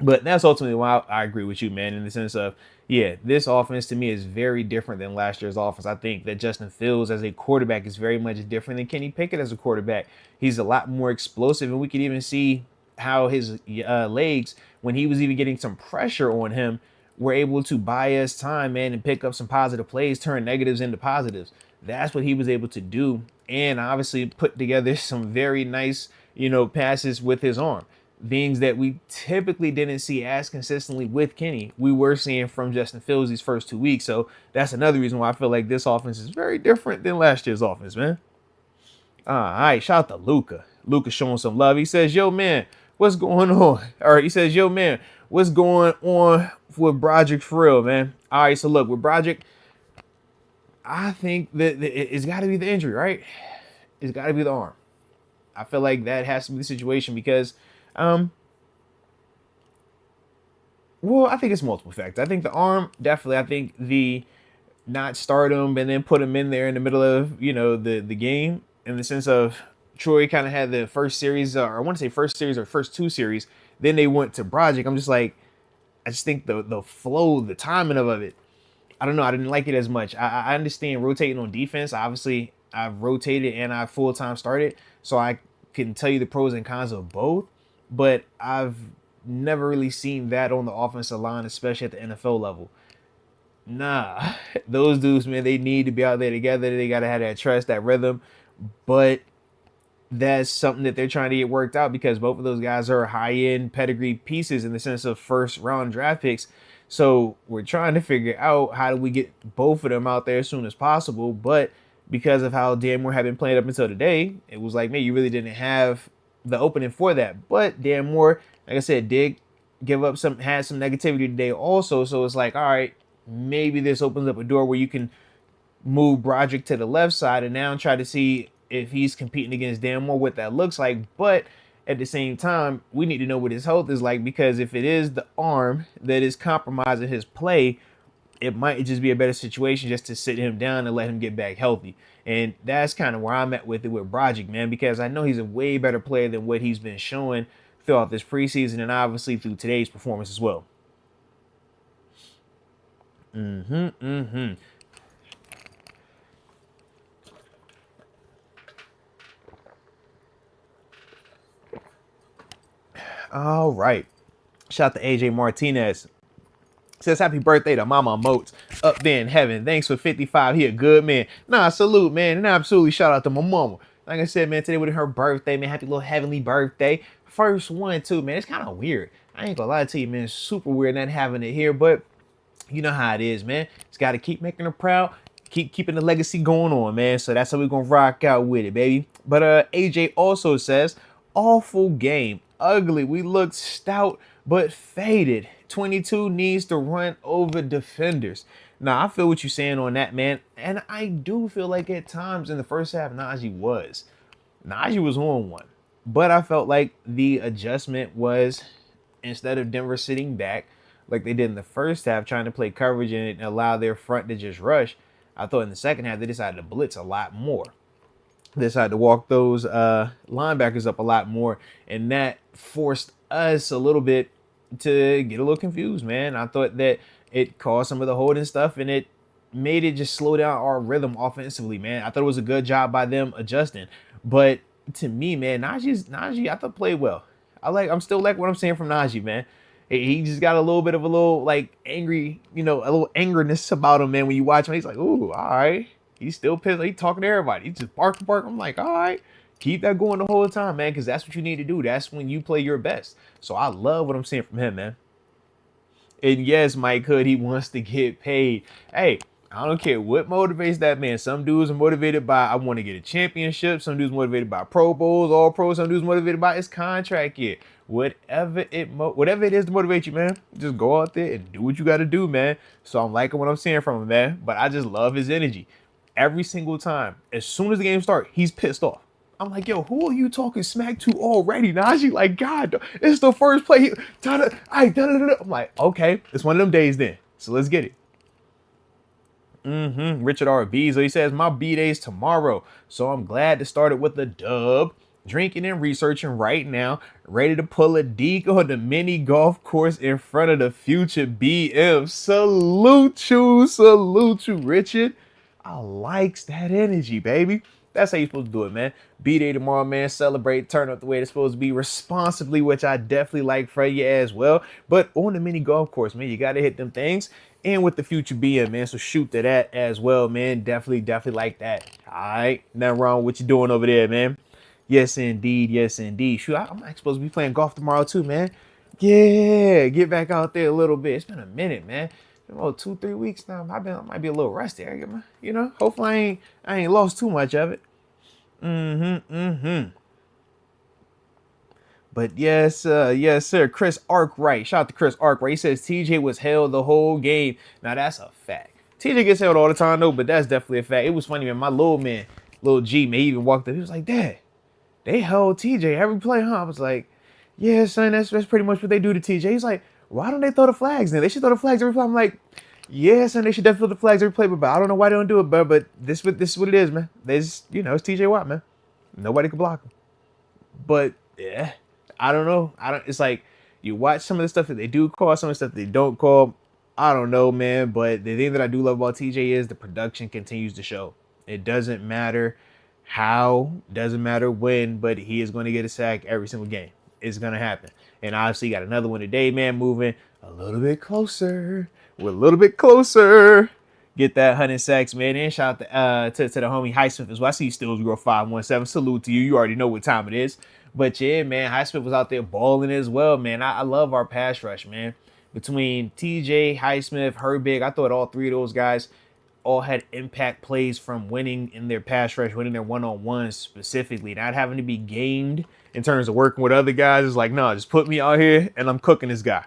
But that's ultimately why I agree with you, man, in the sense of, yeah, this offense to me is very different than last year's offense. I think that Justin Fields as a quarterback is very much different than Kenny Pickett as a quarterback. He's a lot more explosive, and we could even see how his legs, when he was even getting some pressure on him, were able to buy us time, man, and pick up some positive plays, turn negatives into positives. That's what he was able to do. And obviously put together some very nice, passes with his arm. Things that we typically didn't see as consistently with Kenny, we were seeing from Justin Fields these first 2 weeks. So that's another reason why I feel like this offense is very different than last year's offense, man. All right, shout out to Luca. Luca showing some love. He says, yo, man, what's going on? All right, he says, yo, man, what's going on with Broderick for real, man? All right, so look, with Broderick, I think that it's got to be the injury, right? It's got to be the arm. I feel like that has to be the situation because, well, I think it's multiple factors. I think the arm, definitely. I think the not start him and then put him in there in the middle of, the game, in the sense of Troy kind of had the first series, or I want to say first series or first 2 series. Then they went to Broderick. I'm just like, I just think the flow, the timing of it, I don't know. I didn't like it as much. I understand rotating on defense. Obviously, I've rotated and I full-time started, so I can tell you the pros and cons of both. But I've never really seen that on the offensive line, especially at the NFL level. Nah, those dudes, man, they need to be out there together. They got to have that trust, that rhythm. But that's something that they're trying to get worked out because both of those guys are high-end pedigree pieces in the sense of first-round draft picks. So we're trying to figure out how do we get both of them out there as soon as possible. But because of how Dan Moore had been playing up until today, it was like, man, you really didn't have the opening for that. But Dan Moore, like I said, did had some negativity today also. So it's like, all right, maybe this opens up a door where you can move Broderick to the left side and now try to see if he's competing against Dan Moore, what that looks like. But at the same time, we need to know what his health is like, because if it is the arm that is compromising his play, it might just be a better situation just to sit him down and let him get back healthy. And that's kind of where I'm at with it with Broderick, man, because I know he's a way better player than what he's been showing throughout this preseason and obviously through today's performance as well. All right. Shout out to AJ Martinez. Says happy birthday to Mama Moats up there in heaven. Thanks for 55. He a good man. Nah, salute, man. And absolutely shout out to my mama. Like I said, man, today was her birthday, man. Happy little heavenly birthday. First one, too, man. It's kind of weird. I ain't gonna lie to you, man. It's super weird not having it here, but you know how it is, man. It's got to keep making her proud. Keep keeping the legacy going on, man. So that's how we're going to rock out with it, baby. But AJ also says, awful game. Ugly. We looked stout but faded. 22 needs to run over defenders. Now, I feel what you're saying on that, man. And I do feel like at times in the first half, Najee was on one. But I felt like the adjustment was, instead of Denver sitting back like they did in the first half, trying to play coverage and allow their front to just rush, I thought in the second half they decided to blitz a lot more. They decided to walk those linebackers up a lot more, and that forced us a little bit to get a little confused, man. I thought that it caused some of the holding stuff, and it made it just slow down our rhythm offensively, man. I thought it was a good job by them adjusting. But to me, man, Najee, I thought played well. I'm still like what I'm saying from Najee, man. He just got a little bit of a little like angry, a little angerness about him, man. When you watch him, he's like, ooh, all right. He's still pissed. He's talking to everybody. He's just barking. I'm like, all right. Keep that going the whole time, man, because that's what you need to do. That's when you play your best. So I love what I'm seeing from him, man. And yes, Mike Hood, he wants to get paid. Hey, I don't care what motivates that man. Some dudes are motivated by, I want to get a championship. Some dudes motivated by Pro Bowls, all pros. Some dudes motivated by his contract year. Whatever it is to motivate you, man, just go out there and do what you got to do, man. So I'm liking what I'm seeing from him, man. But I just love his energy. Every single time, as soon as the game starts, he's pissed off. I'm like, yo, who are you talking smack to already, Najee? Like, God, it's the first play. I'm like, okay, it's one of them days then. So let's get it. Richard R. Beasley, he says, my B-day's tomorrow. So I'm glad to start it with a dub. Drinking and researching right now. Ready to pull a deke on the mini golf course in front of the future BM. Salute you, Richard. I likes that energy, baby. That's how you're supposed to do it, man. B-Day tomorrow, man. Celebrate, turn up the way it's supposed to be responsibly, which I definitely like for you as well. But on the mini golf course, man, you got to hit them things. And with the future being, man, so shoot to that as well, man. Definitely like that. All right, nothing wrong with what you doing over there, man. Yes, indeed. Yes, indeed. Shoot, I'm actually supposed to be playing golf tomorrow too, man. Yeah, get back out there a little bit. It's been a minute, man. Been about 2-3 weeks now. I might be a little rusty. You know, hopefully I ain't lost too much of it. But yes, yes, sir. Chris Arkwright. Shout out to Chris Arkwright. He says TJ was held the whole game. Now that's a fact. TJ gets held all the time though, but that's definitely a fact. It was funny, man. My little man, little G, man, he even walked up. He was like, Dad, they held TJ every play, huh? I was like, yeah, son, that's pretty much what they do to TJ. He's like, why don't they throw the flags then? They should throw the flags every play. I'm like, yeah, son, they should definitely throw the flags every play, but I don't know why they don't do it, but this is what it is, man. They just, you know, it's TJ Watt, man. Nobody can block him. But yeah, I don't know. It's like you watch some of the stuff that they do call, some of the stuff they don't call. I don't know, man. But the thing that I do love about TJ is the production continues to show. It doesn't matter how, doesn't matter when, but he is going to get a sack every single game. It's going to happen. And obviously got another one today, man, moving a little bit closer. We're a little bit closer. Get that 100 sacks, man. And shout out to the homie Highsmith as well. I see you still 0517. Salute to you. You already know what time it is. But yeah, man, Highsmith was out there balling as well, man. I love our pass rush, man. Between TJ, Highsmith, Herbig, I thought all three of those guys all had impact plays from winning in their pass rush, winning their one-on-ones specifically, not having to be gamed in terms of working with other guys. It's like, no, just put me out here and I'm cooking this guy.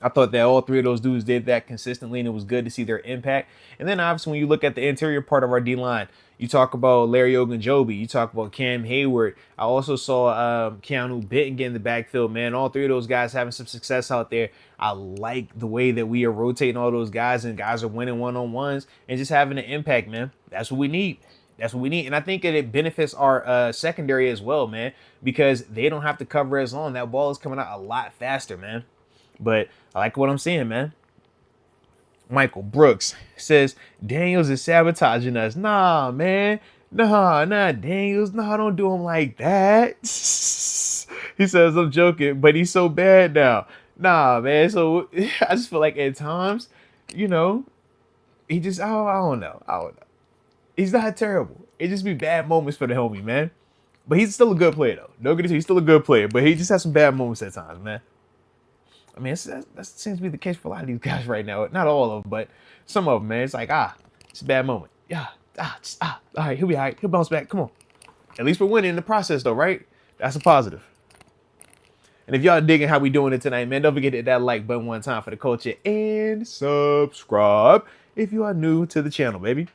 I thought that all three of those dudes did that consistently, and it was good to see their impact. And then obviously when you look at the interior part of our D-line, you talk about Larry Ogunjobi, you talk about Cam Hayward. I also saw Keanu Benton get in the backfield, man. All three of those guys having some success out there. I like the way that we are rotating all those guys, and guys are winning one-on-ones and just having an impact, man. That's what we need. That's what we need. And I think that it benefits our secondary as well, man, because they don't have to cover as long. That ball is coming out a lot faster, man. But I like what I'm seeing, man. Michael Brooks says, Daniels is sabotaging us. Nah, man. Nah, Daniels. Nah, don't do him like that. He says, I'm joking, but he's so bad now. Nah, man. So I just feel like at times, you know, he just, I don't know. He's not terrible. It just be bad moments for the homie, man. But he's still a good player, though. Don't get it. He's still a good player, but he just has some bad moments at times, man. I mean, that seems to be the case for a lot of these guys right now. Not all of them, but some of them, man. It's like, it's a bad moment. Yeah, all right, he'll be all right. He'll bounce back. Come on. At least we're winning in the process, though, right? That's a positive. And if y'all digging how we doing it tonight, man, don't forget to hit that like button one time for the culture and subscribe if you are new to the channel, baby.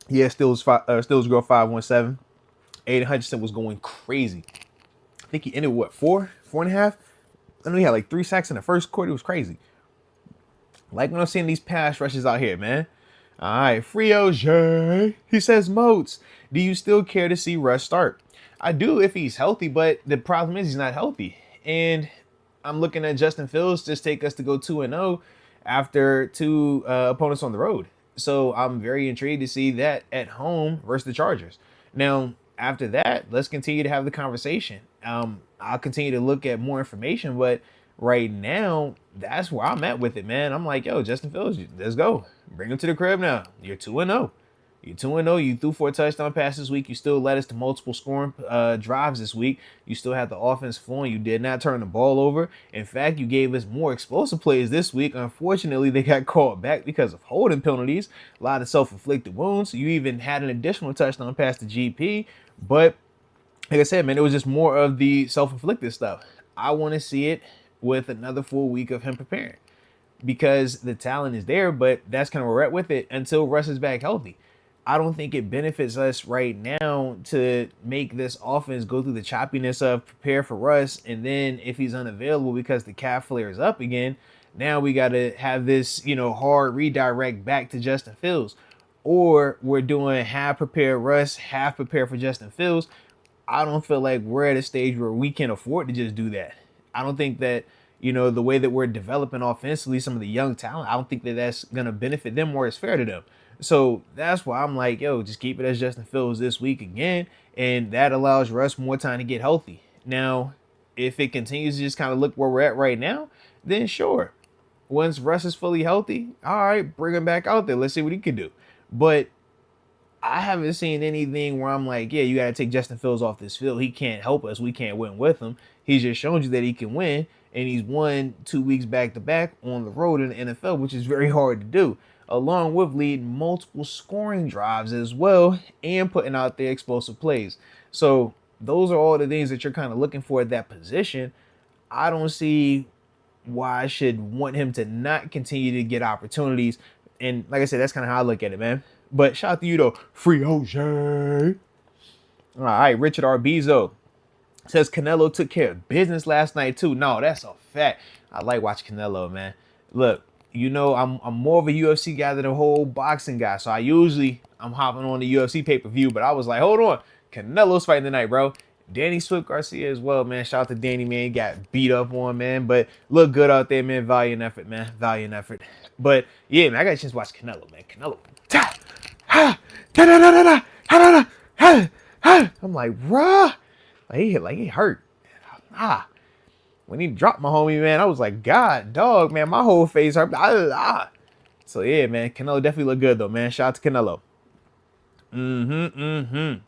Yeah, Steelers Girl 517. Aiden Hutchinson was going crazy. I think he ended what, 4.5? I know he had like 3 sacks in the first quarter. It was crazy. Like when I'm seeing these pass rushes out here, man. All right, Frio J. He says, Moats, do you still care to see Russ start? I do if he's healthy, but the problem is he's not healthy. And I'm looking at Justin Fields just take us to go 2-0 after 2 opponents on the road. So I'm very intrigued to see that at home versus the Chargers. Now, after that, let's continue to have the conversation. I'll continue to look at more information, but right now, that's where I'm at with it, man. I'm like, yo, Justin Fields, let's go. Bring him to the crib now. You're 2-0. You're 2-0. You threw 4 touchdown passes this week. You still led us to multiple scoring drives this week. You still had the offense flowing. You did not turn the ball over. In fact, you gave us more explosive plays this week. Unfortunately, they got called back because of holding penalties. A lot of self-inflicted wounds. You even had an additional touchdown pass to GP. But like I said, man, it was just more of the self-inflicted stuff. I want to see it with another full week of him preparing because the talent is there, but that's kind of where we're at with it until Russ is back healthy. I don't think it benefits us right now to make this offense go through the choppiness of prepare for Russ, and then if he's unavailable because the calf flares up again, now we got to have this, hard redirect back to Justin Fields. Or we're doing half prepare Russ, half prepare for Justin Fields. I don't feel like we're at a stage where we can afford to just do that. I don't think that, the way that we're developing offensively, some of the young talent, I don't think that that's going to benefit them or is fair to them. So that's why I'm like, yo, just keep it as Justin Fields this week again. And that allows Russ more time to get healthy. Now, if it continues to just kind of look where we're at right now, then sure. Once Russ is fully healthy, all right, bring him back out there. Let's see what he can do. But I haven't seen anything where I'm like, yeah, you got to take Justin Fields off this field. He can't help us. We can't win with him. He's just shown you that he can win. And he's won 2 weeks back to back on the road in the NFL, which is very hard to do, along with leading multiple scoring drives as well and putting out their explosive plays. So those are all the things that you're kind of looking for at that position. I don't see why I should want him to not continue to get opportunities. And like I said, that's kind of how I look at it, man. But shout out to you, though. Free OJ. All right, Richard Arbizo says Canelo took care of business last night, too. No, that's a fact. I like watching Canelo, man. Look, I'm more of a UFC guy than a whole boxing guy. So I'm hopping on the UFC pay-per-view. But I was like, hold on. Canelo's fighting tonight, bro. Danny Swift Garcia as well, man. Shout out to Danny, man. He got beat up on, man. But look good out there, man. Valiant effort, man. Valiant effort. But yeah, man, I got a chance to watch Canelo, man. Canelo. I'm like, bruh. He hurt. When he dropped my homie, man, I was like, God, dog, man, my whole face hurt. So yeah, man, Canelo definitely looked good though, man. Shout out to Canelo. And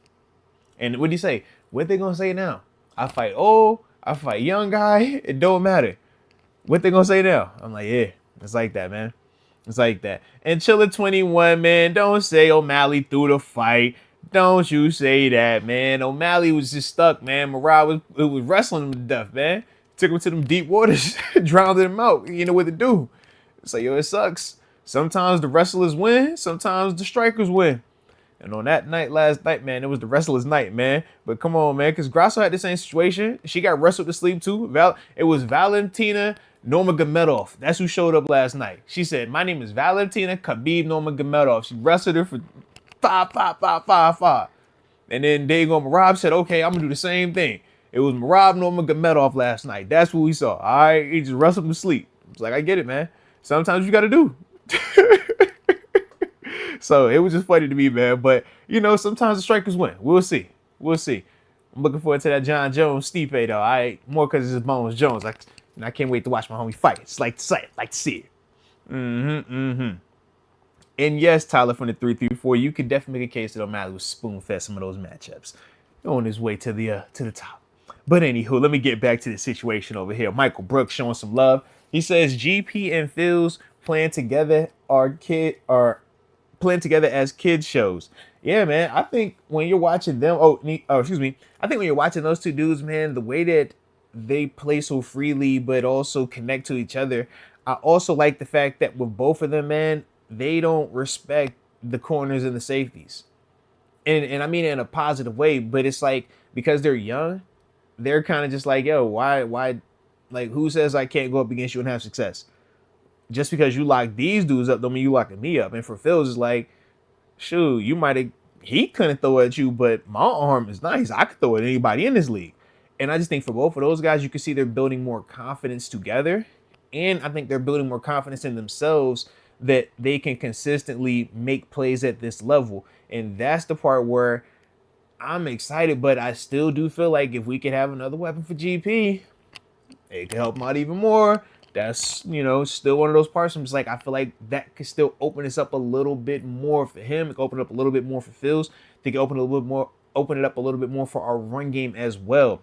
what do you say? What they gonna say now? I fight old, I fight young guy. It don't matter. What they gonna say now? I'm like, yeah, it's like that, man. It's like that. And Chiller 21, man, don't say O'Malley threw the fight. Don't you say that, man. O'Malley was just stuck, man. Mariah was wrestling him to death, man. Took him to them deep waters, drowned him out. You know what to do. So, yo, it sucks. Sometimes the wrestlers win. Sometimes the strikers win. And on that night last night, man, it was the wrestler's night, man. But come on, man, because Grasso had the same situation. She got wrestled to sleep, too. It was Valentina Nurmagomedov. That's who showed up last night. She said, my name is Valentina Khabib Nurmagomedov. She wrestled her for 5. And then Dago Marab said, okay, I'm going to do the same thing. It was Marab Nurmagomedov last night. That's what we saw. All right, he just wrestled him to sleep. It's like, I get it, man. Sometimes you got to do. So it was just funny to me, man. But, sometimes the strikers win. We'll see. I'm looking forward to that John Jones Stipe, though. All right, more because it's Bones Jones. I can't wait to watch my homie fight. It's like to say it, like to see it. And yes, Tyler from the 334, you could definitely make a case that O'Malley was spoon-fed some of those matchups on his way to the top. But anywho, let me get back to the situation over here. Michael Brooks showing some love. He says GP and Fields playing together as kids shows. Yeah, man. I think when you're watching them, I think when you're watching those two dudes, man, the way that they play so freely but also connect to each other. I also like the fact that with both of them, man, they don't respect the corners and the safeties. And I mean it in a positive way, but it's like because they're young, they're kind of just like, yo, why, like, who says I can't go up against you and have success? Just because you lock these dudes up don't mean you locking me up. And for Phil's, it's like, shoot, he couldn't throw at you, but my arm is nice. I could throw at anybody in this league. And I just think for both of those guys, you can see they're building more confidence together. And I think they're building more confidence in themselves that they can consistently make plays at this level. And that's the part where I'm excited, but I still do feel like if we could have another weapon for GP, it could help him out even more. That's, still one of those parts. I'm just like, I feel like that could still open us up a little bit more for him. It could open up a little bit more for Fields. They could open it up a little bit more for our run game as well.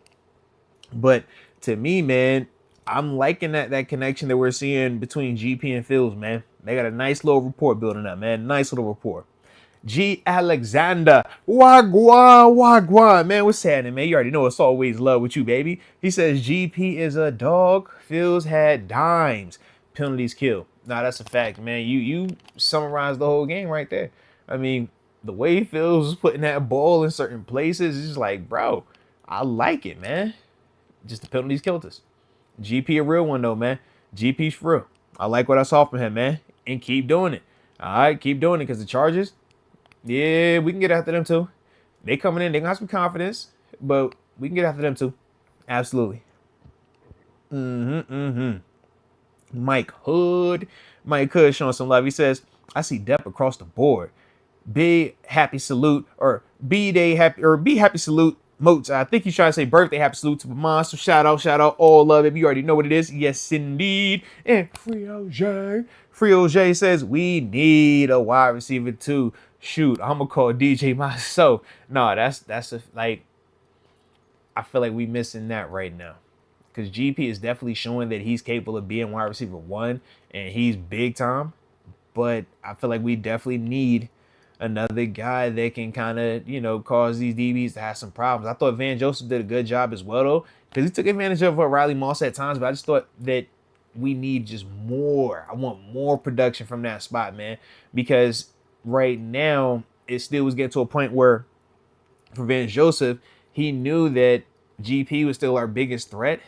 But to me, man, I'm liking that connection that we're seeing between GP and Fields, man. They got a nice little rapport building up, man. Nice little rapport. G. Alexander. Wagwan. Man, what's happening, man? You already know it's always love with you, baby. He says GP is a dog. Fields had dimes. Penalties kill. Nah, that's a fact, man. You summarized the whole game right there. I mean, the way Fields was putting that ball in certain places, it's just like, bro, I like it, man. Just the penalties killed us. GP a real one, though, man. GP's for real. I like what I saw from him, man. And keep doing it. All right, keep doing it because the Chargers, yeah, we can get after them, too. They coming in. They going to have some confidence, but we can get after them, too. Absolutely. Mike Hood. Mike Hood showing some love. He says, I see depth across the board. Big happy salute, or be happy salute. Moats. I think he's trying to say birthday happy salute to my mom. So shout out, all love it. You already know what it is. Yes, indeed. And Frio J says we need a wide receiver too. Shoot, I'm gonna call DJ myself. No, that's a like. I feel like we missing that right now, because GP is definitely showing that he's capable of being wide receiver one, and he's big time. But I feel like we definitely need another guy that can kind of, cause these DBs to have some problems. I thought Van Joseph did a good job as well, though, because he took advantage of Riley Moss at times, but I just thought that we need just more. I want more production from that spot, man, because right now it still was getting to a point where for Van Joseph, he knew that GP was still our biggest threat.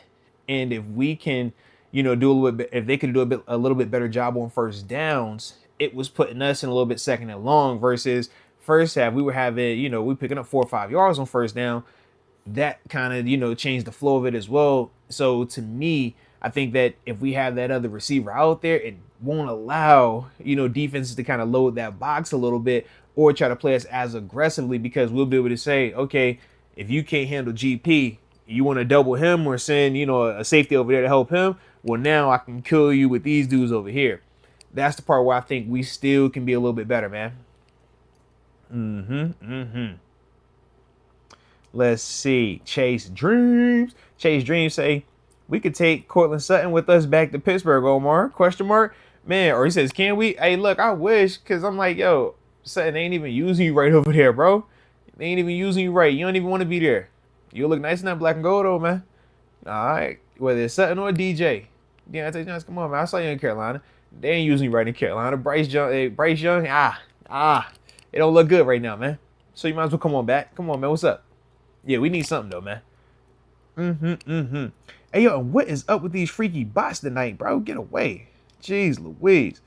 And if we can, do a little bit, if they could do a little bit better job on first downs, it was putting us in a little bit second and long versus first half. We were having, we picking up 4 or 5 yards on first down. That kind of, changed the flow of it as well. So to me, I think that if we have that other receiver out there, it won't allow, defenses to kind of load that box a little bit or try to play us as aggressively, because we'll be able to say, okay, if you can't handle GP, you want to double him or send, a safety over there to help him. Well, now I can kill you with these dudes over here. That's the part where I think we still can be a little bit better, man. Let's see. Chase Dreams say, we could take Cortland Sutton with us back to Pittsburgh, Omar? Question mark? Man, or he says, can we? Hey, look, I wish, because I'm like, yo, Sutton ain't even using you right over there, bro. They ain't even using you right. You don't even want to be there. You look nice in that black and gold, though, man. All right. Whether it's Sutton or DJ. Yeah, I tell you, Johnson, come on, man. I saw you in Carolina. They ain't using you right in Carolina. Bryce Young, it don't look good right now, man. So you might as well come on back. Come on, man. What's up? Yeah, we need something, though, man. Hey, yo, what is up with these freaky bots tonight, bro? Get away. Jeez Louise.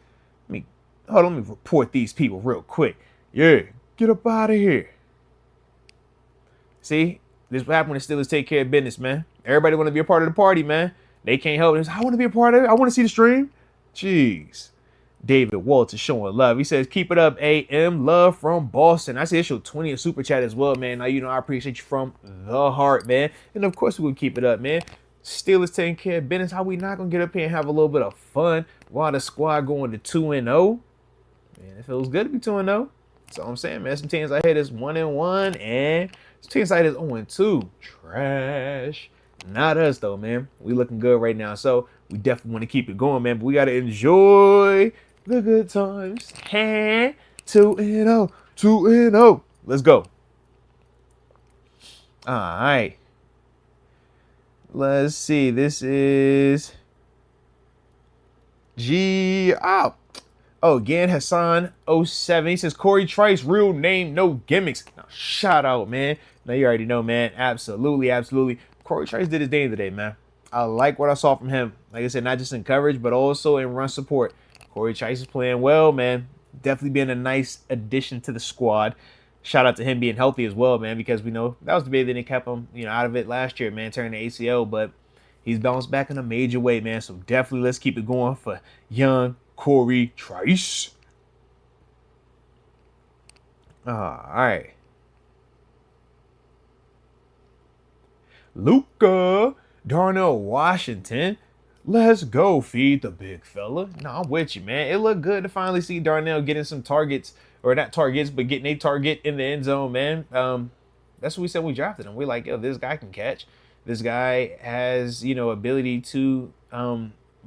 Hold on, let me report these people real quick. Yeah, get up out of here. See, this is what happens when the Steelers take care of business, man. Everybody want to be a part of the party, man. They can't help it. I want to be a part of it. I want to see the stream. Jeez. David Waltz is showing love. He says, keep it up, AM. Love from Boston. I see it's your 20th super chat as well, man. Now, I appreciate you from the heart, man. And, of course, we're going to keep it up, man. Steelers taking care of business. How we not going to get up here and have a little bit of fun while the squad going to 2-0? Man, it feels good to be 2-0. That's all I'm saying, man. Some teams I hit is 1-1, and some teams I hit is 0-2. Trash. Not us, though, man. We looking good right now, so we definitely want to keep it going, man. But we got to enjoy the good times. 2-0. 2-0. Let's go. All right. Let's see. This is Gan Hassan 07. He says, Corey Trice, real name, no gimmicks. Now, shout out, man. Now, you already know, man. Absolutely. Corey Trice did his day today, man. I like what I saw from him. Like I said, not just in coverage, but also in run support. Corey Trice is playing well, man. Definitely being a nice addition to the squad. Shout out to him being healthy as well, man, because we know that was the big thing that kept him, out of it last year, man, turning the ACL. But he's bounced back in a major way, man. So definitely let's keep it going for young Corey Trice. All right. Luka Darnell Washington. Let's go feed the big fella. No, I'm with you, man. It looked good to finally see Darnell getting some targets, or not targets, but getting a target in the end zone, man. That's what we said when we drafted him. We're like, yo, this guy can catch. This guy has, ability to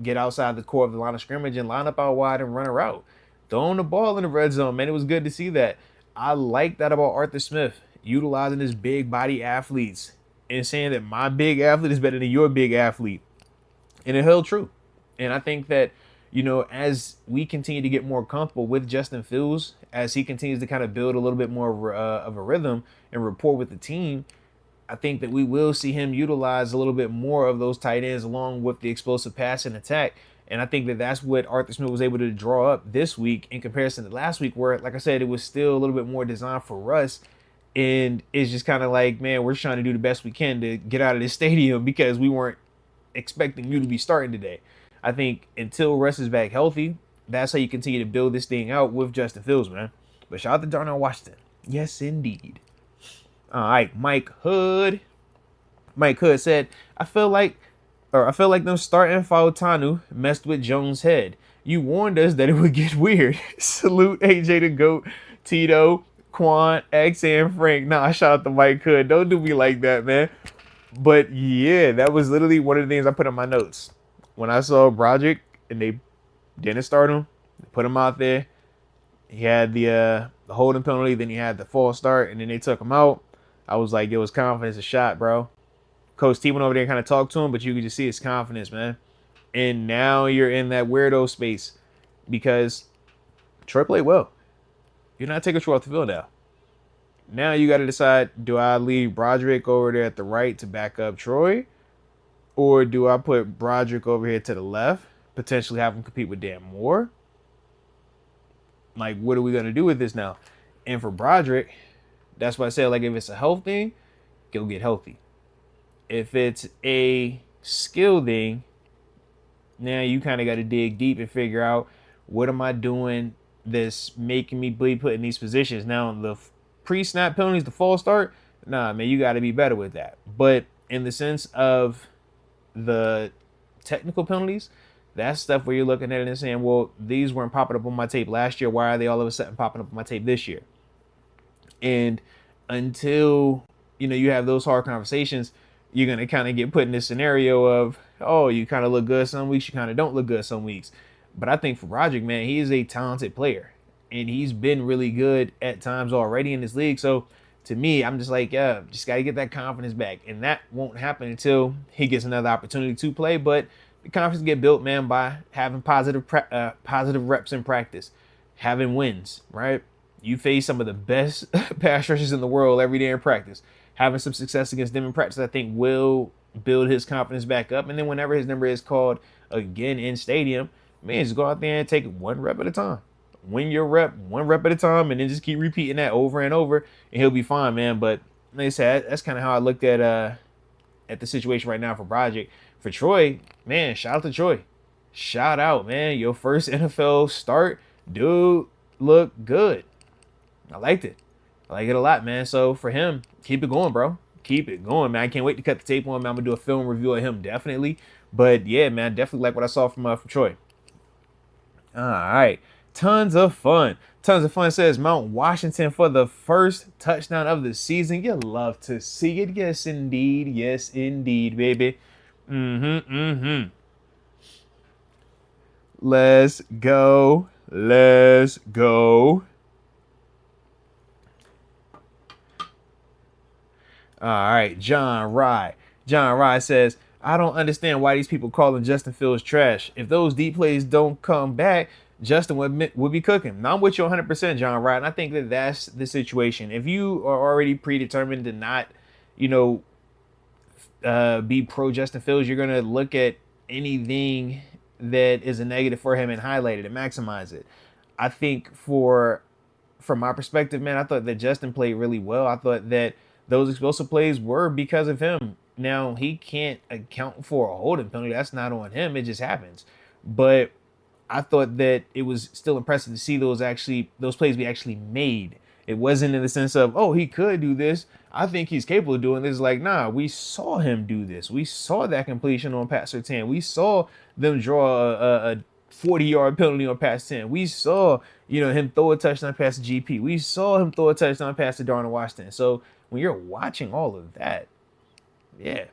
get outside the core of the line of scrimmage and line up out wide and run a route. Throwing the ball in the red zone, man. It was good to see that. I like that about Arthur Smith, utilizing his big body athletes and saying that my big athlete is better than your big athlete. And it held true. And I think that, as we continue to get more comfortable with Justin Fields, as he continues to kind of build a little bit more of a rhythm and rapport with the team, I think that we will see him utilize a little bit more of those tight ends along with the explosive pass and attack. And I think that that's what Arthur Smith was able to draw up this week in comparison to last week, where, like I said, it was still a little bit more designed for us. And it's just kind of like, man, we're trying to do the best we can to get out of this stadium because we weren't expecting you to be starting today. I think until Russ is back healthy, that's how you continue to build this thing out with Justin Fields, man. But shout out to Darnell Washington. Yes, indeed. All right, Mike Hood. Mike Hood said, I feel like them starting Fautanu messed with Jones' head. You warned us that it would get weird. Salute AJ the GOAT, Tito, Quan, X, and Frank. Nah, shout out to Mike Hood. Don't do me like that, man. But yeah, that was literally one of the things I put in my notes. When I saw Broderick and they didn't start him, they put him out there. He had the holding penalty, then he had the false start, and then they took him out. I was like, yo, his confidence is shot, bro. Coach T went over there and kind of talked to him, but you could just see his confidence, man. And now you're in that weirdo space because Troy played well. You're not taking Troy off the field now. Now you got to decide, do I leave Broderick over there at the right to back up Troy? Or do I put Broderick over here to the left, potentially have him compete with Dan Moore? Like, what are we going to do with this now? And for Broderick, that's why I said, like, if it's a health thing, go get healthy. If it's a skill thing, now you kind of got to dig deep and figure out, what am I doing that's making me be put in these positions? Now, the pre-snap penalties, the false start, nah, man, you got to be better with that. But in the sense of the technical penalties, that's stuff where you're looking at it and saying, well, these weren't popping up on my tape last year. Why are they all of a sudden popping up on my tape this year? And until, you have those hard conversations, you're going to kind of get put in this scenario of, oh, you kind of look good some weeks, you kind of don't look good some weeks. But I think for Broderick, man, he is a talented player. And he's been really good at times already in this league. So to me, I'm just like, yeah, just got to get that confidence back. And that won't happen until he gets another opportunity to play. But the confidence get built, man, by having positive reps in practice, having wins, right? You face some of the best pass rushers in the world every day in practice. Having some success against them in practice, I think, will build his confidence back up. And then whenever his number is called again in stadium, man, just go out there and take it one rep at a time. Win your rep, one rep at a time, and then just keep repeating that over and over, and he'll be fine, man. But like I said, that's kind of how I looked at the situation right now for Broderick. For Troy, man, shout out to Troy. Shout out, man. Your first NFL start, dude, look good. I liked it. I like it a lot, man. So for him, keep it going, bro. Keep it going, man. I can't wait to cut the tape on him. I'm gonna do a film review of him, definitely. But yeah, man, definitely like what I saw from Troy. All right. Tons of fun. Tons of fun says Mount Washington for the first touchdown of the season. You love to see it. Yes, indeed. Yes, indeed, baby. Let's go. Let's go. All right, John Rye. John Rye says, I don't understand why these people calling Justin Fields trash. If those deep plays don't come back, Justin would be cooking. Now, I'm with you 100%, John Rye, and I think that that's the situation. If you are already predetermined to not, be pro Justin Fields, you're going to look at anything that is a negative for him and highlight it and maximize it. I think from my perspective, man, I thought that Justin played really well. I thought that those explosive plays were because of him. Now, he can't account for a holding penalty. That's not on him. It just happens. But I thought that it was still impressive to see those plays be actually made. It wasn't in the sense of, oh, he could do this. I think he's capable of doing this. Like, nah, we saw him do this. We saw that completion on pass 10. We saw them draw a 40-yard penalty on pass 10. We saw, him throw a touchdown pass to GP. We saw him throw a touchdown pass to Darnell Washington. So when you're watching all of that, yeah,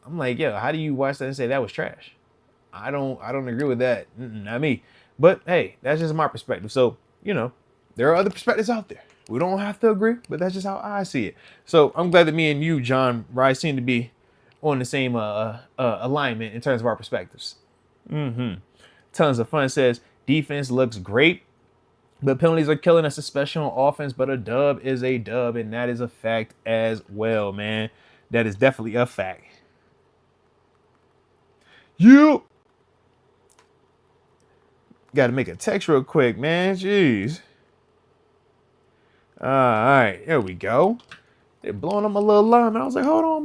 I'm like, yo, how do you watch that and say that was trash? I don't agree with that. Not me. But hey, that's just my perspective. So, there are other perspectives out there. We don't have to agree, but that's just how I see it. So I'm glad that me and you, John Rice, seem to be on the same alignment in terms of our perspectives. Tons of fun says defense looks great, but penalties are killing us, especially on offense. But a dub is a dub, and that is a fact as well, man. That is definitely a fact. You got to make a text real quick, man. Jeez. All right, here we go. They're blowing up my little line, man. I was like, hold on,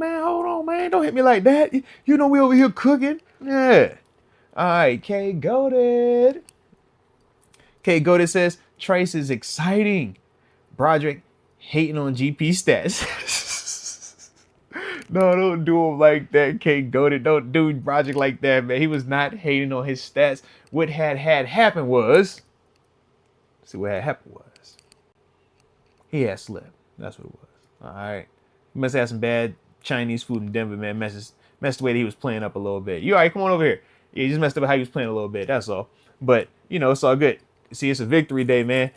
man. Don't hit me like that. You know we over here cooking. Yeah. All right, K Goated. K Goated says, Trace is exciting. Broderick hating on GP stats. No, don't do him like that, K Goated. Don't do Broderick like that, man. He was not hating on his stats. What had happened was, see what had happened was, he had slept. That's what it was. All right. He must have some bad Chinese food in Denver, man. Messed the way that he was playing up a little bit. You all right? Come on over here. Yeah, he just messed up how he was playing a little bit. That's all. But, you know, it's all good. See, it's a victory day, man.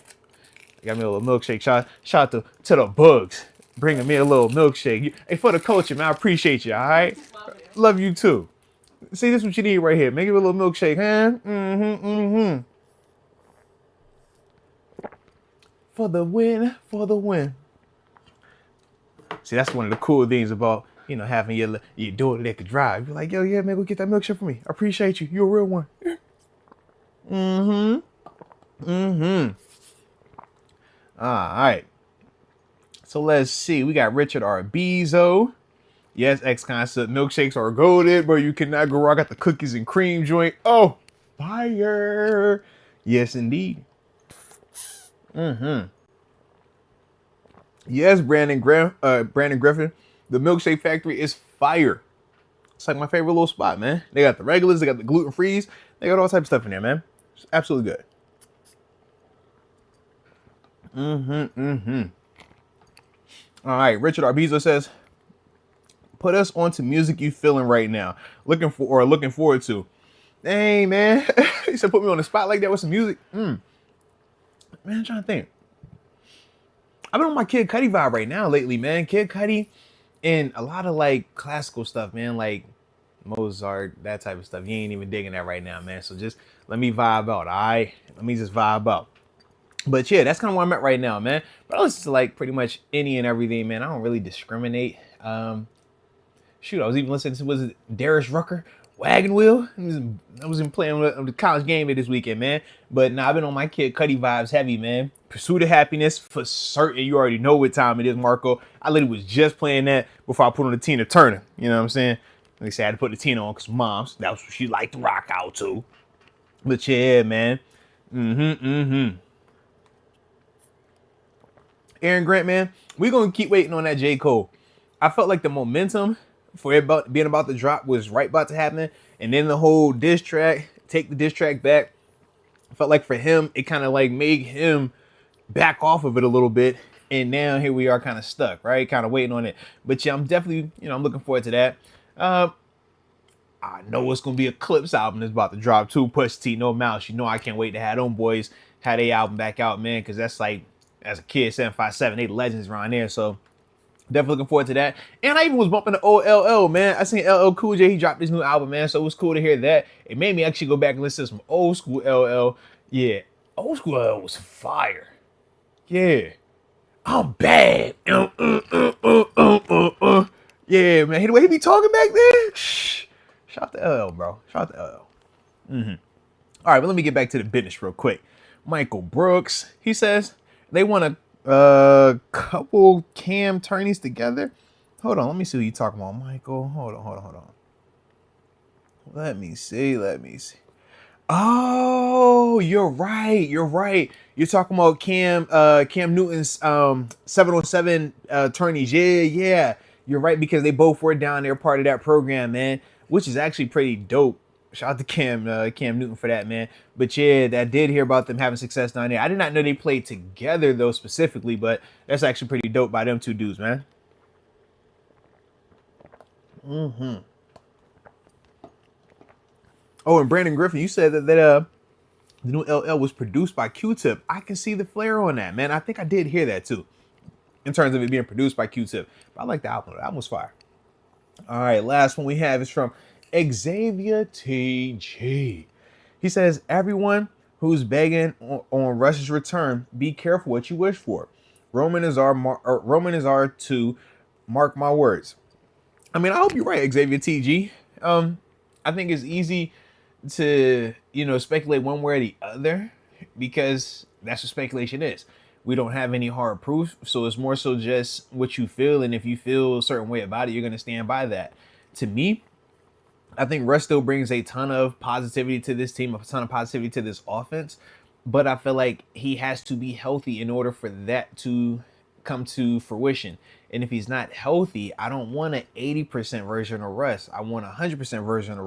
Got me a little milkshake. Shout out to the Bugs. Bringing me a little milkshake. Hey, for the culture, man, I appreciate you, all right? Love you, too. See, this is what you need right here. Make it a little milkshake, huh? For the win, for the win. See, that's one of the cool things about, you know, having your daughter that could drive. You're like, yo, yeah, man, go get that milkshake for me. I appreciate you. You're a real one. All right. So let's see. We got Richard Arbizo. Yes, X-Concept milkshakes are goated, but you cannot go wrong. I got the cookies and cream joint. Oh, fire. Yes, indeed. Yes, Brandon Griffin. The Milkshake Factory is fire. It's like my favorite little spot, man. They got the regulars, they got the gluten-frees, they got all types of stuff in there, man. It's absolutely good. All right, Richard Arbizo says, put us onto music you feeling right now. Looking forward to. Dang, man. He said put me on the spot like that with some music. Man, I'm trying to think. I've been on my Kid Cudi vibe right now lately, man. Kid Cudi and a lot of like classical stuff, man, like Mozart, that type of stuff. You ain't even digging that right now, man. So just let me vibe out, all right? Let me just vibe out. But yeah, that's kind of where I'm at right now, man. But I listen to like pretty much any and everything, man. I don't really discriminate. Shoot, I was even listening to, was it Darius Rucker? Wagon Wheel? I was playing with the college game this weekend, man. But nah, I've been on my Kid Cudi vibes heavy, man. Pursuit of Happiness for certain. You already know what time it is, Marco. I literally was just playing that before I put on the Tina Turner. You know what I'm saying? They said I had to put the Tina on because mom's, that was what she liked to rock out to. But yeah, man. Aaron Grant, man, we're going to keep waiting on that J. Cole. I felt like the momentum for it being about to drop was right about to happen. And then the whole diss track, take the diss track back. I felt like for him, it kind of like made him back off of it a little bit. And now here we are kind of stuck, right? Kind of waiting on it. But yeah, I'm definitely, I'm looking forward to that. I know it's going to be a Clips album that's about to drop too. Push T, No Mouse. You know I can't wait to have them boys have their album back out, man. Because that's like, as a kid, 757, they legends around there. So definitely looking forward to that. And I even was bumping the old LL, man. I seen LL Cool J. He dropped his new album, man. So it was cool to hear that. It made me actually go back and listen to some old school LL. Yeah, old school LL was fire. Yeah. I'm bad. Yeah, man. The way he be talking back there. Shout out to LL, bro. Shout out to LL. All right, but let me get back to the business real quick. Michael Brooks, he says they want a couple Cam Turneys together. Hold on, let me see who you talking about, Michael. Hold on. Let me see. Oh, you're right. You're talking about Cam Newton's 707 attorneys. Yeah. You're right, because they both were down there, part of that program, man, which is actually pretty dope. Shout out to Cam Newton for that, man. But yeah, I did hear about them having success down there. I did not know they played together though specifically, but that's actually pretty dope by them two dudes, man. Oh, and Brandon Griffin, you said that the new LL was produced by Q-Tip. I can see the flair on that, man. I think I did hear that too, in terms of it being produced by Q-Tip. But I like the album. The album was fire. All right, last one we have is from Xavier TG. He says, everyone who's begging on Rush's return, be careful what you wish for. Roman is our to mark my words. I mean, I hope you're right, Xavier TG. I think it's easy to, speculate one way or the other, because that's what speculation is. we don't have any hard proof. So it's more so just what you feel. And if you feel a certain way about it, you're going to stand by that. To me, I think Russ still brings a ton of positivity to this team, a ton of positivity to this offense. But I feel like he has to be healthy in order for that to come to fruition. And if he's not healthy, I don't want an 80% version of Russ. I want a 100% version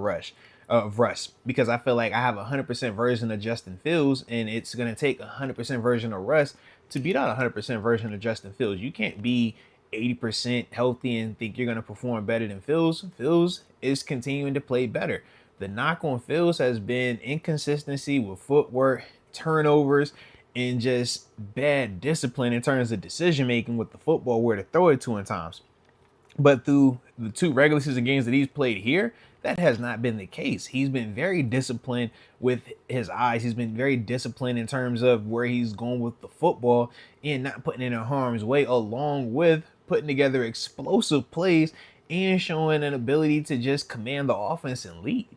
of Russ, because I feel like I have a 100% version of Justin Fields, and it's going to take a 100% version of Russ to beat out a 100% version of Justin Fields. You can't be 80% healthy and think you're going to perform better than Fields. Fields is continuing to play better. The knock on Fields has been inconsistency with footwork, turnovers, and just bad discipline in terms of decision making with the football, where to throw it to in times. But through the 2 regular season games that he's played here, that has not been the case. He's been very disciplined with his eyes. He's been very disciplined in terms of where he's going with the football and not putting it in harm's way, along with putting together explosive plays and showing an ability to just command the offense and lead.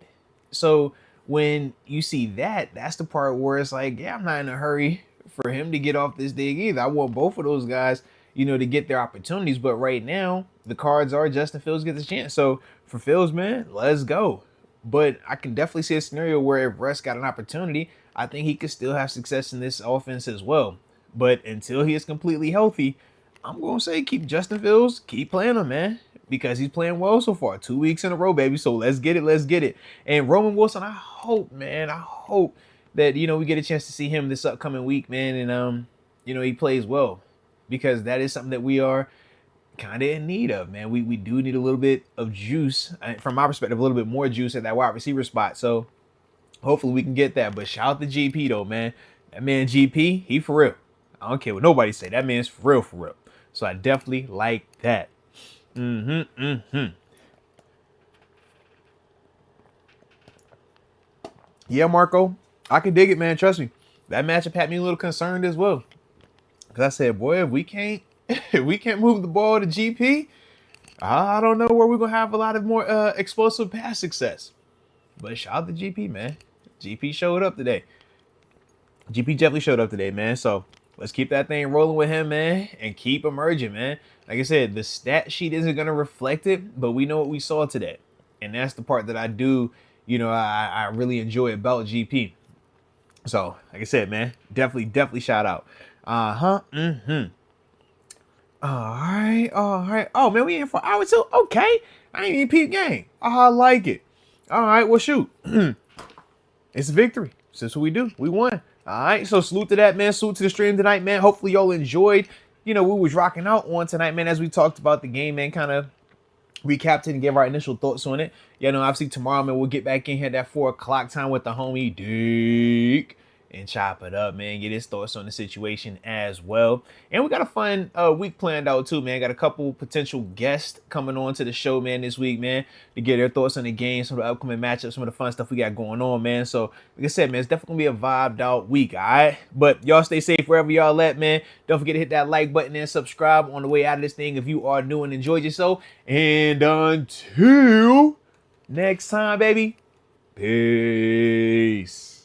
So when you see that, that's the part where it's like, yeah, I'm not in a hurry for him to get off this dig either. I want both of those guys, to get their opportunities. But right now, the cards are Justin Fields gets a chance. So for Fields, man, let's go. But I can definitely see a scenario where if Russ got an opportunity, I think he could still have success in this offense as well. But until he is completely healthy, I'm going to say keep Justin Fields, keep playing him, man, because he's playing well so far. 2 weeks in a row, baby. So let's get it. Let's get it. And Roman Wilson, I hope that, we get a chance to see him this upcoming week, man. And, he plays well, because that is something that we are kind of in need of, man. We do need a little bit of juice, from my perspective, a little bit more juice at that wide receiver spot. So hopefully we can get that. But shout out to GP though, man. That man GP, he for real. I don't care what nobody say. That man's for real, for real. So I definitely like that. Yeah, Marco, I can dig it, man. Trust me. That matchup had me a little concerned as well. Because I said, boy, if we can't move the ball to GP, I don't know where we're going to have a lot of more explosive pass success. But shout out to GP, man. GP showed up today. GP definitely showed up today, man. So let's keep that thing rolling with him, man, and keep emerging, man. Like I said, the stat sheet isn't going to reflect it, but we know what we saw today. And that's the part that I do, I really enjoy about GP. So, like I said, man, definitely shout out. All right. Oh, man, we in for hour 2. Okay. I ain't even peep game. Oh, I like it. All right, well, shoot. It's a victory. That's what we do. We won. All right, so salute to that, man. Salute to the stream tonight, man. Hopefully y'all enjoyed. We was rocking out on tonight, man, as we talked about the game, man, kind of recapped it and gave our initial thoughts on it. Obviously tomorrow, man, we'll get back in here at that 4 o'clock time with the homie Deke and chop it up, man. Get his thoughts on the situation as well. And we got a fun week planned out too, man. Got a couple potential guests coming on to the show, man, this week, man, to get their thoughts on the game, some of the upcoming matchups, some of the fun stuff we got going on, man. So, like I said, man, it's definitely gonna be a vibed out week, all right? But y'all stay safe wherever y'all at, man. Don't forget to hit that like button and subscribe on the way out of this thing if you are new and enjoyed yourself. And until next time, baby, peace.